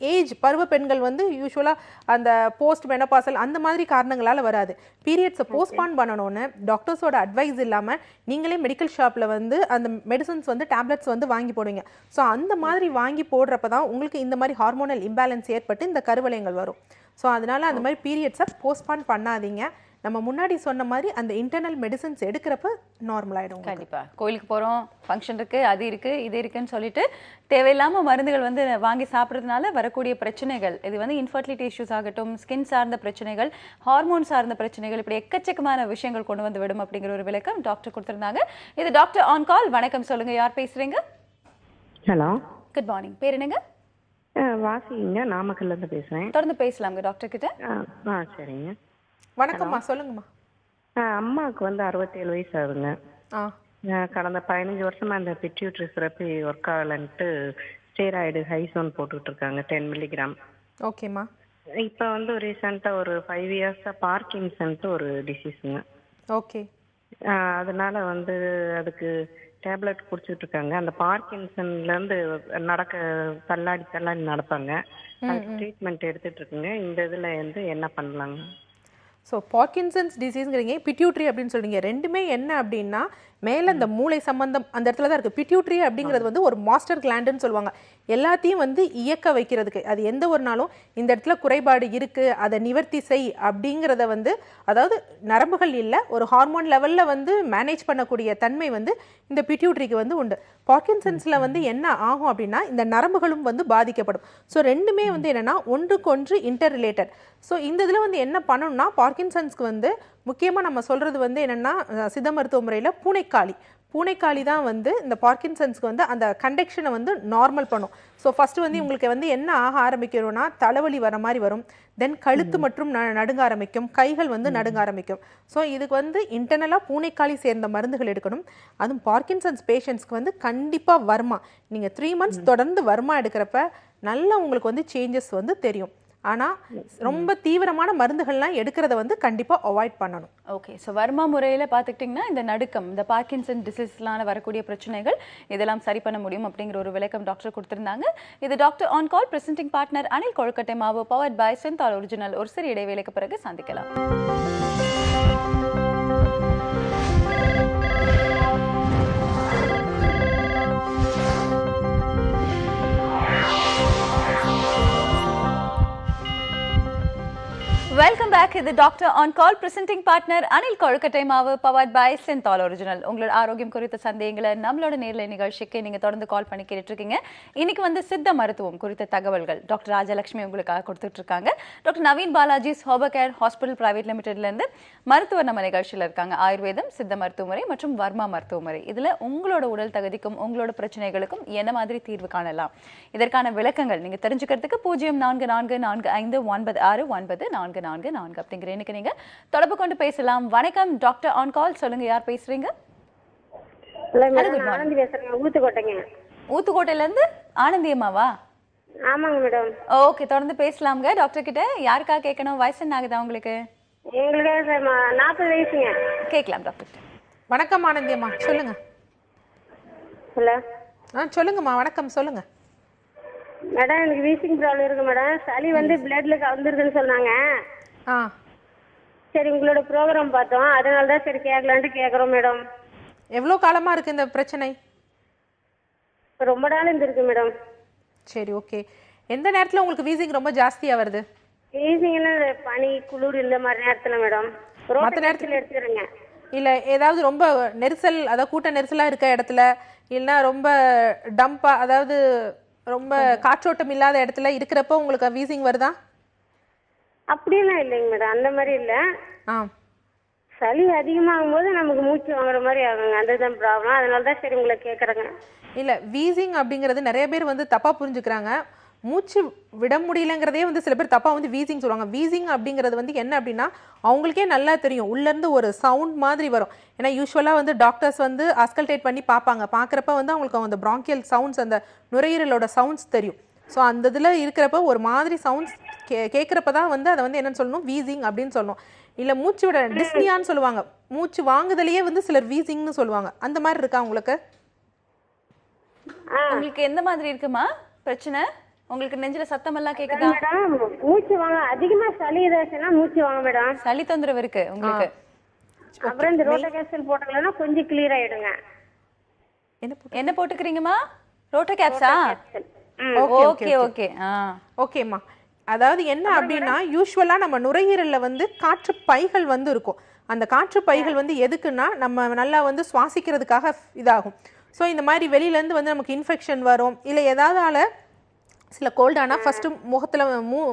ஏஜ் பருவ பெண்கள் வந்து யூஸ்வலாக அந்த போஸ்ட் மெனோபாசல் அந்த மாதிரி காரணங்களால் வராது. பீரியட்ஸை போஸ்ட்பான் பண்ணணும்னு டாக்டர்ஸோட அட்வைஸ் இல்லாமல் நீங்களே மெடிக்கல் ஷாப்பில் வந்து அந்த மெடிசன்ஸ் வந்து டேப்லெட்ஸ் வந்து வாங்கி போடுவீங்க. ஸோ அந்த மாதிரி வாங்கி போடுறப்ப தான் உங்களுக்கு இந்த மாதிரி ஹார்மோனல் இம்பேலன்ஸ் ஏற்பட்டு இந்த கருவளையங்கள் வரும். ஸோ அதனால் அந்த மாதிரி பீரியட்ஸை போஸ்ட்பான் பண்ணாதீங்க. நம்ம முன்னாடி சொன்ன மாதிரி அந்த இன்டர்னல் மெடிசன்ஸ் எடுக்கிறப்ப நார்மல் ஆகிடும். கண்டிப்பாக கோயிலுக்கு போகிறோம், ஃபங்க்ஷன் இருக்குது, அது இருக்குது, இது இருக்குன்னு சொல்லிட்டு தேவையில்லாமல் மருந்துகள் வந்து வாங்கி சாப்பிட்றதுனால வரக்கூடிய பிரச்சனைகள், இது வந்து இன்ஃபர்டிலிட்டி இஷ்யூஸ் ஆகட்டும், ஸ்கின் சார்ந்த பிரச்சனைகள், ஹார்மோன் சார்ந்த பிரச்சனைகள், இப்படி எக்கச்சக்கமான விஷயங்கள் கொண்டு வந்து விடும் அப்படிங்கிற ஒரு விளக்கம் டாக்டர் கொடுத்துருந்தாங்க. இது டாக்டர் ஆன் கால். வணக்கம், சொல்லுங்க, யார் பேசுறீங்க? Hello, good morning. பேர் என்னங்க? வாசிங்க, நாமக்கல்ல இருந்து பேசுறேன். தொடர்ந்து பேசலாங்க டாக்டர் கிட்ட. சரிங்க. வணக்கம்மா, சொல்லுங்கம்மா. அம்மாவுக்கு வந்து 67 வயசு ஆகுதுங்க. கடந்த 15 வருஷமா இந்த பிட்யூட்டரி தெரப்பி ஒர்க் ஆகலன்ட்டு ஸ்டெராய்டு ஹைசோன் போட்டுட்டு இருக்காங்க 10 மில்லிகிராம். ஓகேம்மா. இப்போ வந்து ரீசெண்டா ஒரு 5 இயர்ஸா பார்க்கின்சன்ட்டு ஒரு டிசீஸுங்க. ஓகே. அதனால வந்து அதுக்கு டேப்லெட் குடிச்சிட்டு இருக்காங்க. அந்த பார்க்கின்சன்ல இருந்து தள்ளாடி நடப்பாங்க. அதுக்கு ட்ரீட்மெண்ட் எடுத்துட்டு இருக்குங்க. இந்த இதுல வந்து என்ன பண்ணலாங்க? ஸோ பார்க்கின்சன்ஸ் டிசீஸ்ங்கிறீங்க, பிட்யூட்ரி அப்படின்னு சொல்றீங்க. ரெண்டுமே என்ன அப்படின்னா மேலே இந்த மூளை சம்பந்தம் அந்த இடத்துல தான் இருக்குது. பிட்யூட்ரி அப்படிங்கிறது வந்து ஒரு மாஸ்டர் கிளாண்டுன்னு சொல்லுவாங்க. எல்லாத்தையும் வந்து இயக்க வைக்கிறதுக்கு, அது எந்த ஒரு நாளும் இந்த இடத்துல குறைபாடு இருக்குது அதை நிவர்த்தி செய் அப்படிங்கிறத வந்து, அதாவது நரம்புகள் இல்லை, ஒரு ஹார்மோன் லெவலில் வந்து மேனேஜ் பண்ணக்கூடிய தன்மை வந்து இந்த பிட்யூட்ரிக்கு வந்து உண்டு. பார்க்கின்சன்ஸில் வந்து என்ன ஆகும் அப்படின்னா இந்த நரம்புகளும் வந்து பாதிக்கப்படும். ஸோ ரெண்டுமே வந்து என்னென்னா ஒன்றுக்கு ஒன்று இன்டர் ரிலேட்டட். ஸோ இந்த இதில் வந்து என்ன பண்ணணும்னா பார்க்கின்சன்ஸ்க்கு வந்து முக்கியமாக நம்ம சொல்கிறது வந்து என்னென்னா சித்த மருத்துவ முறையில் பூனைக்காளி தான் வந்து இந்த பார்க்கின்சன்ஸ்க்கு வந்து அந்த கண்டக்ஷனை வந்து நார்மல் பண்ணும். ஸோ ஃபஸ்ட்டு வந்து உங்களுக்கு வந்து என்ன ஆக ஆரம்பிக்கணும்னா தலைவலி வர மாதிரி வரும். தென் கழுத்து மற்றும் நடுங்க ஆரம்பிக்கும், கைகள் வந்து நடுங்க ஆரம்பிக்கும். ஸோ இதுக்கு வந்து இன்டர்னலாக பூனைக்காளி சேர்ந்த மருந்துகள் எடுக்கணும். அதுவும் பார்க்கின்சன்ஸ் பேஷண்ட்ஸ்க்கு வந்து கண்டிப்பாக வர்மா, நீங்கள் 3 மந்த்ஸ் தொடர்ந்து வர்மா எடுக்கிறப்ப நல்லா உங்களுக்கு வந்து சேஞ்சஸ் வந்து தெரியும். ஆனால் ரொம்ப தீவிரமான மருந்துகள்லாம் எடுக்கிறத வந்து கண்டிப்பாக அவாய்ட் பண்ணணும். ஓகே. ஸோ வர்மா முறையில் பார்த்துக்கிட்டிங்கன்னா இந்த நடுக்கம், இந்த பார்க்கின்சன் டிசீஸ்லாம் வரக்கூடிய பிரச்சனைகள் இதெல்லாம் சரி பண்ண முடியும் அப்படிங்கிற ஒரு விளக்கம் டாக்டர் கொடுத்துருந்தாங்க. இது doctor on call, presenting partner Anil கொழுக்கட்டை மாவு, பவர்ட் பை சென்தால் ஒரிஜினல். ஒரு சிறிய இடைவேளைக்கு பிறகு சந்திக்கலாம். Welcome back. இது doctor on call, presenting partner Anil கொழுக்கட்டை மாவு, பவர்ட் பை சென்தால் ஒரிஜினல். உங்களோட ஆரோக்கியம் குறித்த சந்தேகங்களை நம்மளோட நேர்ல நிகழ்ச்சிக்கு நீங்க தொடர்ந்து கால் பண்ணி கேட்டுட்டு இருக்கீங்க. இன்னைக்கு வந்து சித்த மருத்துவம் குறித்த தகவல்கள் டாக்டர் ராஜலட்சுமி உங்களுக்காக கொடுத்துட்டு இருக்காங்க. Doctor Naveen Balaji herbal care hospital private லிமிடெட்ல இருந்து மருத்துவர் நம்ம நிகழ்ச்சியில் இருக்காங்க. ஆயுர்வேதம், சித்த மருத்துவ முறை மற்றும் வர்மா மருத்துவ முறை, இதுல உங்களோட உடல் தகுதிக்கும் உங்களோட பிரச்சனைகளுக்கும் என்ன மாதிரி தீர்வு காணலாம், இதற்கான விளக்கங்கள் நீங்க தெரிஞ்சுக்கிறதுக்கு 0444596944 அப்படிங்கிற எண்ணுக்கு நீங்க தொடர்பு கொண்டு பேசலாம். வணக்கம் டாக்டர் ஆன் கால், சொல்லுங்க, யார் பேசுறீங்க? இல்லை Hello, good madam morning. Anandhi பேசுகிறேங்க ஊத்துக்கோட்டைங்க. ஊத்துக்கோட்டையில இருந்து ஆனந்தி அம்மாவா? ஆமாங்க மேடம். ஓகே, தொடர்ந்து பேசலாம்ங்க. டாக்டர் கிட்ட யாருக்கா கேட்கணும்? வயசு என்ன ஆகுதா உங்களுக்கு? எங்களுக்கு 40 வயசுங்க. கேட்கலாம் டாக்டர். வணக்கம் ஆனந்தி அம்மா, சொல்லுங்க. ஹலோ சொல்லுங்கம்மா, வணக்கம், சொல்லுங்க. மேடம் எனக்கு வீசிங் ப்ராப்ளம் இருக்கு மேடம். சளி வந்து பிளட்ல கலந்துருக்குன்னு சொன்னாங்க. ஆ சரி உங்களோட ப்ரோக்ராம் பார்த்தோம், அதனால தான் சரி கேட்கலான்ட்டு கேட்குறோம் மேடம். எவ்வளோ காலமாக இருக்குது இந்த பிரச்சனை? ரொம்ப நாள் இருந்திருக்கு மேடம். சரி, ஓகே. எந்த நேரத்தில் உங்களுக்கு வீசிங் ரொம்ப ஜாஸ்தியாக வருது? வீசிங்னா பனி குளிர் இந்த மாதிரி நேரத்தில் மேடம். மற்ற நேரத்தில் எடுத்துக்கிறேங்க. இல்லை ஏதாவது ரொம்ப நெரிசல், அதாவது கூட்ட நெரிசலாக இருக்க இடத்துல, இல்லைன்னா ரொம்ப டம்பாக, அதாவது ரொம்ப காற்றோட்டம் இல்லாத இடத்துல இருக்கிறப்போ உங்களுக்கு வீசிங் வருதா? அப்படியெல்லாம் இல்லைங்க மேடம், அந்த மாதிரி இல்லை. ஆ சளி அதிகமாகும் போது நமக்கு மூச்சு வாங்குற மாதிரி ஆகுங்க, அதுதான் ப்ராப்ளம். அதனால தான் சரி உங்களை கேட்குறேங்க. இல்லை, வீசிங் அப்படிங்கிறது நிறைய பேர் வந்து தப்பாக புரிஞ்சுக்கிறாங்க. மூச்சு விட முடியலங்கிறதே வந்து சில பேர் தப்பாக வந்து வீசிங் சொல்லுவாங்க. வீசிங் அப்படிங்கிறது வந்து என்ன அப்படின்னா, அவங்களுக்கே நல்லா தெரியும், உள்ளேருந்து ஒரு சவுண்ட் மாதிரி வரும். ஏன்னா யூஸ்வலாக வந்து டாக்டர்ஸ் வந்து அஸ்கல்டேட் பண்ணி பார்க்குறப்ப வந்து அவங்களுக்கு அந்த ப்ராங்கியல் சவுண்ட்ஸ், அந்த நுரையீரலோட சவுண்ட்ஸ் தெரியும். ஸோ அந்த இதில் இருக்கிறப்ப ஒரு மாதிரி சவுண்ட்ஸ் கேட்குறப்ப தான் வந்து அதை வந்து என்னென்னு சொல்லணும், வீசிங் அப்படின்னு சொல்லணும். இல்லை மூச்சு விட டிஸ்னியான்னு சொல்லுவாங்க, மூச்சு வாங்குதலையே வந்து சிலர் வீசிங்னு சொல்லுவாங்க. அந்த மாதிரி இருக்கா உங்களுக்கு? உங்களுக்கு எந்த மாதிரி இருக்குமா பிரச்சனை? உங்களுக்கு நெஞ்சில சத்தம் எல்லாம் கேக்குதா? மேடம் மூச்சு வாங்க, அதிகமா சளி ஏதாச்சுன்னா மூச்சு வாங்க மேடம். சளி தொந்தரவு இருக்கு உங்களுக்கு? அப்புறம் இந்த ரோட்டோ கேப்சூல் போட்டுக்கலன்னா கொஞ்சம் கிளியர் ஆயிடுங்க. என்ன போட்டுக்கிறீங்கம்மா? ரோட்டோ கேப்ஸா? Okay okay. ஓகேம்மா. அதாவது என்ன அப்படின்னா, யூஸ்வலாக நம்ம நுரையீரலில் வந்து காற்று பைகள் வந்து இருக்கும். அந்த காற்று பைகள் வந்து எதுக்குன்னா நம்ம நல்லா வந்து சுவாசிக்கிறதுக்காக இதாகும். ஸோ இந்த மாதிரி வெளியிலேருந்து வந்து நமக்கு இன்ஃபெக்ஷன் வரும், இல்லை ஏதாவதால சில கோல்டானால் ஃபஸ்ட்டு முகத்தில்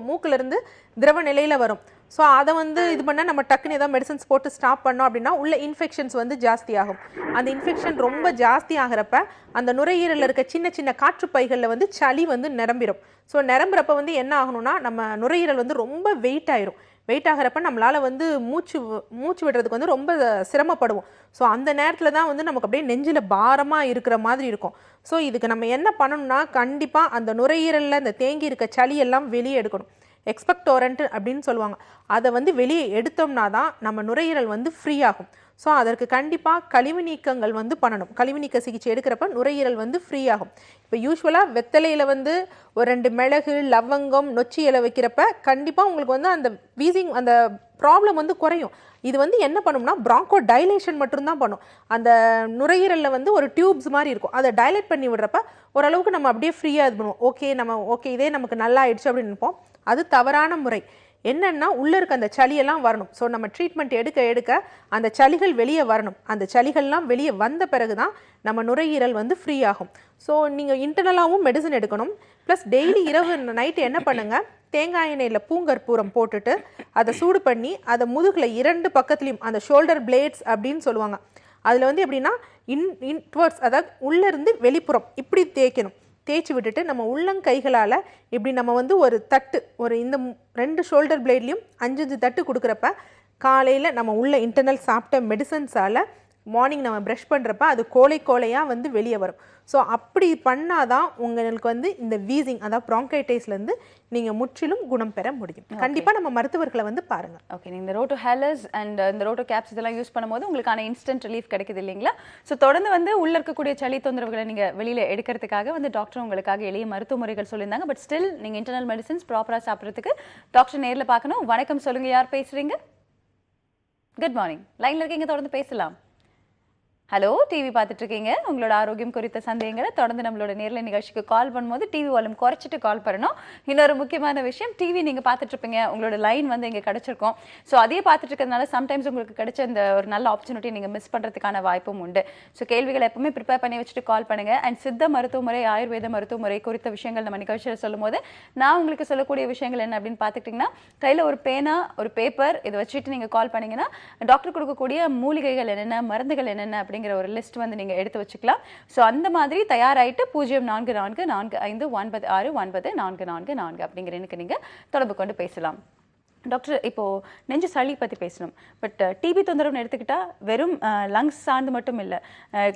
மூக்கிலேருந்து திரவ நிலையில் வரும். ஸோ அதை வந்து இது பண்ணால் நம்ம டக்குன்னு ஏதாவது மெடிசன்ஸ் போட்டு ஸ்டாப் பண்ணோம் அப்படின்னா உள்ள இன்ஃபெக்ஷன்ஸ் வந்து ஜாஸ்தி ஆகும். அந்த இன்ஃபெக்ஷன் ரொம்ப ஜாஸ்தி ஆகிறப்ப அந்த நுரையீரலில் இருக்க சின்ன சின்ன காற்று பைகளில் வந்து சளி வந்து நிரம்பிடும். ஸோ நிரம்புறப்ப வந்து என்ன ஆகணும்னா, நம்ம நுரையீரல் வந்து ரொம்ப வெயிட் ஆயிரும். வெயிட் ஆகிறப்ப நம்மளால் வந்து மூச்சு விடுறதுக்கு வந்து ரொம்ப சிரமப்படுவோம். ஸோ அந்த நேரத்தில் தான் வந்து நமக்கு அப்படியே நெஞ்சில் பாரமாக இருக்கிற மாதிரி இருக்கும். ஸோ இதுக்கு நம்ம என்ன பண்ணணும்னா, கண்டிப்பாக அந்த நுரையீரலில் இந்த தேங்கி இருக்க சளியெல்லாம் வெளியே எடுக்கணும். எக்ஸ்பெக்டோரண்ட் அப்படின்னு சொல்லுவாங்க. அதை வந்து வெளியே எடுத்தோம்னா தான் நம்ம நுரையீரல் வந்து ஃப்ரீ ஆகும். ஸோ அதற்கு கண்டிப்பாக கழிவு நீக்கங்கள் வந்து பண்ணணும். கழிவு நீக்க சிகிச்சை எடுக்கிறப்ப நுரையீரல் வந்து ஃப்ரீ ஆகும். இப்போ யூஸ்வலாக வெத்தலையில் வந்து ஒரு 2 மிளகு, லவங்கம், நொச்சி இலை வைக்கிறப்ப கண்டிப்பாக உங்களுக்கு வந்து அந்த வீசிங், அந்த ப்ராப்ளம் வந்து குறையும். இது வந்து என்ன பண்ணும்னா, ப்ராங்கோ டைலேஷன் மட்டும்தான் பண்ணும். அந்த நுரையீரலில் வந்து ஒரு டியூப்ஸ் மாதிரி இருக்கும், அதை டைலேட் பண்ணி விடுறப்ப ஓரளவுக்கு நம்ம அப்படியே ஃப்ரீயாக இது பண்ணுவோம். ஓகே இதே நமக்கு நல்லா ஆயிடுச்சு அப்படின்னு நினைப்போம். அது தவறான முறை. என்னன்னா, உள்ளே இருக்க அந்த சளியெல்லாம் வரணும். ஸோ நம்ம ட்ரீட்மெண்ட் எடுக்க அந்த சளிகள் வெளியே வரணும். அந்த சளிகள்லாம் வெளியே வந்த பிறகு தான் நம்ம நுரையீரல் வந்து ஃப்ரீ ஆகும். ஸோ நீங்கள் இன்டர்னலாகவும் மெடிசன் எடுக்கணும். ப்ளஸ் டெய்லி இரவு நைட்டு என்ன பண்ணுங்கள், தேங்காய் எண்ணெயில் பூங்கற்பூரம் போட்டுட்டு அதை சூடு பண்ணி அதை முதுகில் 2 பக்கத்துலேயும், அந்த ஷோல்டர் பிளேட்ஸ் அப்படின்னு சொல்லுவாங்க, அதில் வந்து எப்படின்னா இன்வர்ட்ஸ், அதாவது உள்ளேருந்து வெளிப்புறம் இப்படி தேய்க்கணும். தேய்ச்சி விட்டுட்டு நம்ம உள்ளங்கைகளால் இப்படி நம்ம வந்து ஒரு தட்டு, இந்த 2 ஷோல்டர் பிளேட்லேயும் 5 தட்டு கொடுக்குறப்ப காலையில் நம்ம உள்ள இன்டர்னல் சாப்பிட்ட மெடிசன்ஸால் மார்னிங் நம்ம ப்ரஷ் பண்ணுறப்ப அது கோலையாக வந்து வெளியே வரும். ஸோ அப்படி பண்ணாதான் உங்களுக்கு வந்து இந்த வீசிங், அதாவது ப்ராங்கைட்டிஸ்லேருந்து நீங்கள் முற்றிலும் குணம் பெற முடியும். கண்டிப்பாக நம்ம மருத்துவர்களை வந்து பாருங்கள். ஓகே, இந்த ரோட்டோ ஹேலர்ஸ் அண்ட் இந்த ரோட்டோ கேப்ஸ் இதெல்லாம் யூஸ் பண்ணும்போது உங்களுக்கான இன்ஸ்டன்ட் ரிலீஃப் கிடைக்குது இல்லைங்களா? ஸோ தொடர்ந்து வந்து உள்ள இருக்கக்கூடிய சளி தொந்தரவுகளை நீங்கள் வெளியில் எடுக்கிறதுக்காக வந்து டாக்டர் உங்களுக்காக எளிய மருத்துவ முறைகள் சொல்லியிருந்தாங்க. பட் ஸ்டில் நீங்கள் இன்டர்னல் மெடிசன்ஸ் ப்ராப்பராக சாப்பிட்றதுக்கு டாக்டர் நேரில் பார்க்கணும். வணக்கம், சொல்லுங்கள், யார் பேசுகிறீங்க? குட் மார்னிங், லைனில் இருக்கீங்க, தொடர்ந்து பேசலாம். ஹலோ, டிவி பார்த்துட்டு இருக்கீங்க, உங்களோட ஆரோக்கியம் குறித்த சந்தேகங்களை தொடர்ந்து நம்மளோட நேர்ல நிகழ்ச்சிக்கு கால் பண்ணும்போது டிவி வால்யூம் குறைச்சிட்டு கால் பண்ணணும். இன்னொரு முக்கியமான விஷயம், டிவி நீங்கள் பார்த்துட்டு இருப்பீங்க, உங்களோட லைன் வந்து இங்கே கிடச்சிருக்கும். ஸோ அதே பார்த்துட்டு இருக்கிறதுனால சம்டைம்ஸ் உங்களுக்கு கிடைச்ச இந்த ஒரு நல்ல ஆப்பர்ச்சுனிட்டி நீங்கள் மிஸ் பண்ணுறதுக்கான வாய்ப்பும் உண்டு. ஸோ கேள்விகளை எப்பவுமே ப்ரிப்பேர் பண்ணி வச்சுட்டு கால் பண்ணுங்க. அண்ட் சித்த மருத்துவ முறை, ஆயுர்வேத மருத்துவ முறை குறித்த விஷயங்கள் நம்ம நிகழ்ச்சியில் சொல்லும் போது நான் உங்களுக்கு சொல்லக்கூடிய விஷயங்கள் என்ன அப்படின்னு பார்த்துக்கிட்டிங்கன்னா, கையில் ஒரு பேனா, ஒரு பேப்பர், இதை வச்சுட்டு நீங்கள் கால் பண்ணிங்கன்னா டாக்டர் கொடுக்கக்கூடிய மூலிகைகள் என்னென்ன, மருந்துகள் என்னென்ன அப்படிங்கிற ஒரு லிஸ்ட் வந்து நீங்க எடுத்து வச்சுக்கலாம். சோ அந்த மாதிரி தயாராயிட்டு 044459969444 அப்படிங்கிற எண்ணுக்கு நீங்க தொடர்பு கொண்டு பேசலாம். டாக்டர் இப்போ நெஞ்சு சளி பற்றி பேசணும். பட் டிபி தொந்தரவுன்னு எடுத்துக்கிட்டா வெறும் லங்ஸ் சார்ந்து மட்டும் இல்லை,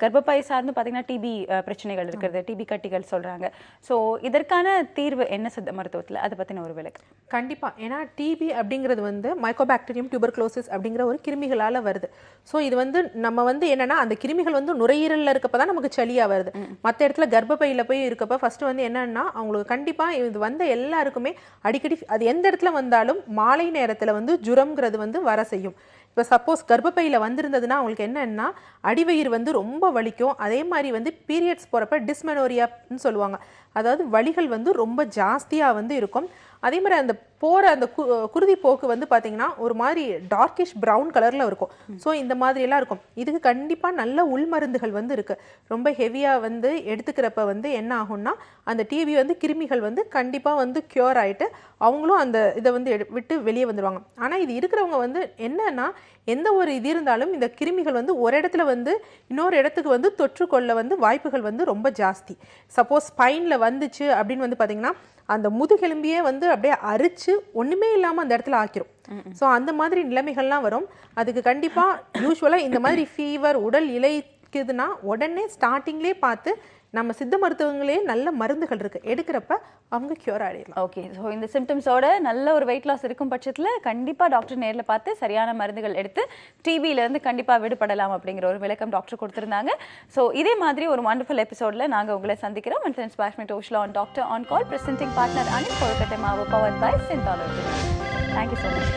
கர்ப்பப்பை சார்ந்து பார்த்தீங்கன்னா டிபி பிரச்சனைகள் இருக்கிறது, டிபி கட்டிகள் சொல்கிறாங்க. ஸோ இதற்கான தீர்வு என்ன சித்த மருத்துவத்தில், அதை பற்றின ஒரு விளக்கு? கண்டிப்பாக. ஏன்னா டிபி அப்படிங்கிறது வந்து மைக்கோபாக்டீரியம் டியூபர்குலோசிஸ் அப்படிங்கிற ஒரு கிருமிகளால் வருது. ஸோ இது வந்து நம்ம வந்து என்னென்னா அந்த கிருமிகள் வந்து நுரையீரலில் இருக்கப்போ தான் நமக்கு சளியாக வருது. மற்ற இடத்துல கர்ப்பப்பையில் போய் இருக்கப்போ ஃபஸ்ட்டு வந்து என்னென்னா அவங்களுக்கு கண்டிப்பாக இது வந்த எல்லாருக்குமே அடிக்கடி அது எந்த இடத்துல வந்தாலும் மாலை நேரத்தில் வந்து ஜுரம்ங்கிறது வந்து வர செய்யும். இப்போ சப்போஸ் கர்ப்பப்பையில் வந்திருந்ததுன்னா அவங்களுக்கு என்னன்னா அடிவயிறு வந்து ரொம்ப வலிக்கும். அதே மாதிரி வந்து பீரியட்ஸ் போகிறப்ப டிஸ்மெனோரியான்னு சொல்லுவாங்க, அதாவது வலிகள் வந்து ரொம்ப ஜாஸ்தியாக வந்து இருக்கும். அதே மாதிரி அந்த போகிற அந்த குருதி போக்கு வந்து பார்த்திங்கன்னா ஒரு மாதிரி டார்க்கிஷ் ப்ரௌன் கலரில் இருக்கும். ஸோ இந்த மாதிரியெல்லாம் இருக்கும். இதுக்கு கண்டிப்பாக நல்ல உள்மருந்துகள் வந்து இருக்குது. ரொம்ப ஹெவியாக வந்து எடுத்துக்கிறப்ப வந்து என்ன ஆகும்னா அந்த டிபி வந்து கிருமிகள் வந்து கண்டிப்பாக வந்து க்யூர் ஆகிட்டு அவங்களும் அந்த இதை வந்து விட்டு வெளியே வந்துடுவாங்க. ஆனால் இது இருக்கிறவங்க வந்து என்னன்னா எந்த ஒரு இது இருந்தாலும் இந்த கிருமிகள் வந்து ஒரு இடத்துல வந்து இன்னொரு இடத்துக்கு வந்து தொற்றுக்கொள்ள வந்து வாய்ப்புகள் வந்து ரொம்ப ஜாஸ்தி. சப்போஸ் ஸ்பைனில் வந்துச்சு அப்படின்னு வந்து பார்த்திங்கன்னா அந்த முதுகெலும்பியே வந்து அப்படியே அரிச்சு ஒன்றுமே இல்லாமல் அந்த இடத்துல ஆக்கிரும். ஸோ அந்த மாதிரி நிலைமைகள்லாம் வரும். அதுக்கு கண்டிப்பாக யூஸ்வலாக இந்த மாதிரி ஃபீவர் உடல் இழைக்குதுன்னா உடனே ஸ்டார்டிங்லேயே பார்த்து நம்ம சித்த மருத்துவங்களே நல்ல மருந்துகள் இருக்குது, எடுக்கிறப்ப அவங்க க்யூர் ஆகிடலாம். ஓகே, ஸோ இந்த சிம்டம்ஸோட நல்ல ஒரு வெயிட் லாஸ் இருக்கும் பட்சத்தில் கண்டிப்பாக டாக்டர் நேரில் பார்த்து சரியான மருந்துகள் எடுத்து டிபியிலேருந்து கண்டிப்பாக விடுபடலாம் அப்படிங்கிற ஒரு விளக்கம் டாக்டர் கொடுத்துருந்தாங்க. ஸோ இதே மாதிரி ஒரு வண்டர்ஃபுல் எபிசோடில் நாங்கள் உங்களை சந்திக்கிறோம். அண்ட் ஃப்ரெண்ட்ஸ் பேஷ்மெண்ட் ஓஷ்லா on doctor on call presenting partner Anil கொழுக்கட்டை மாவு பவர்ட் பை சென்டாலஜி. Thank you so much.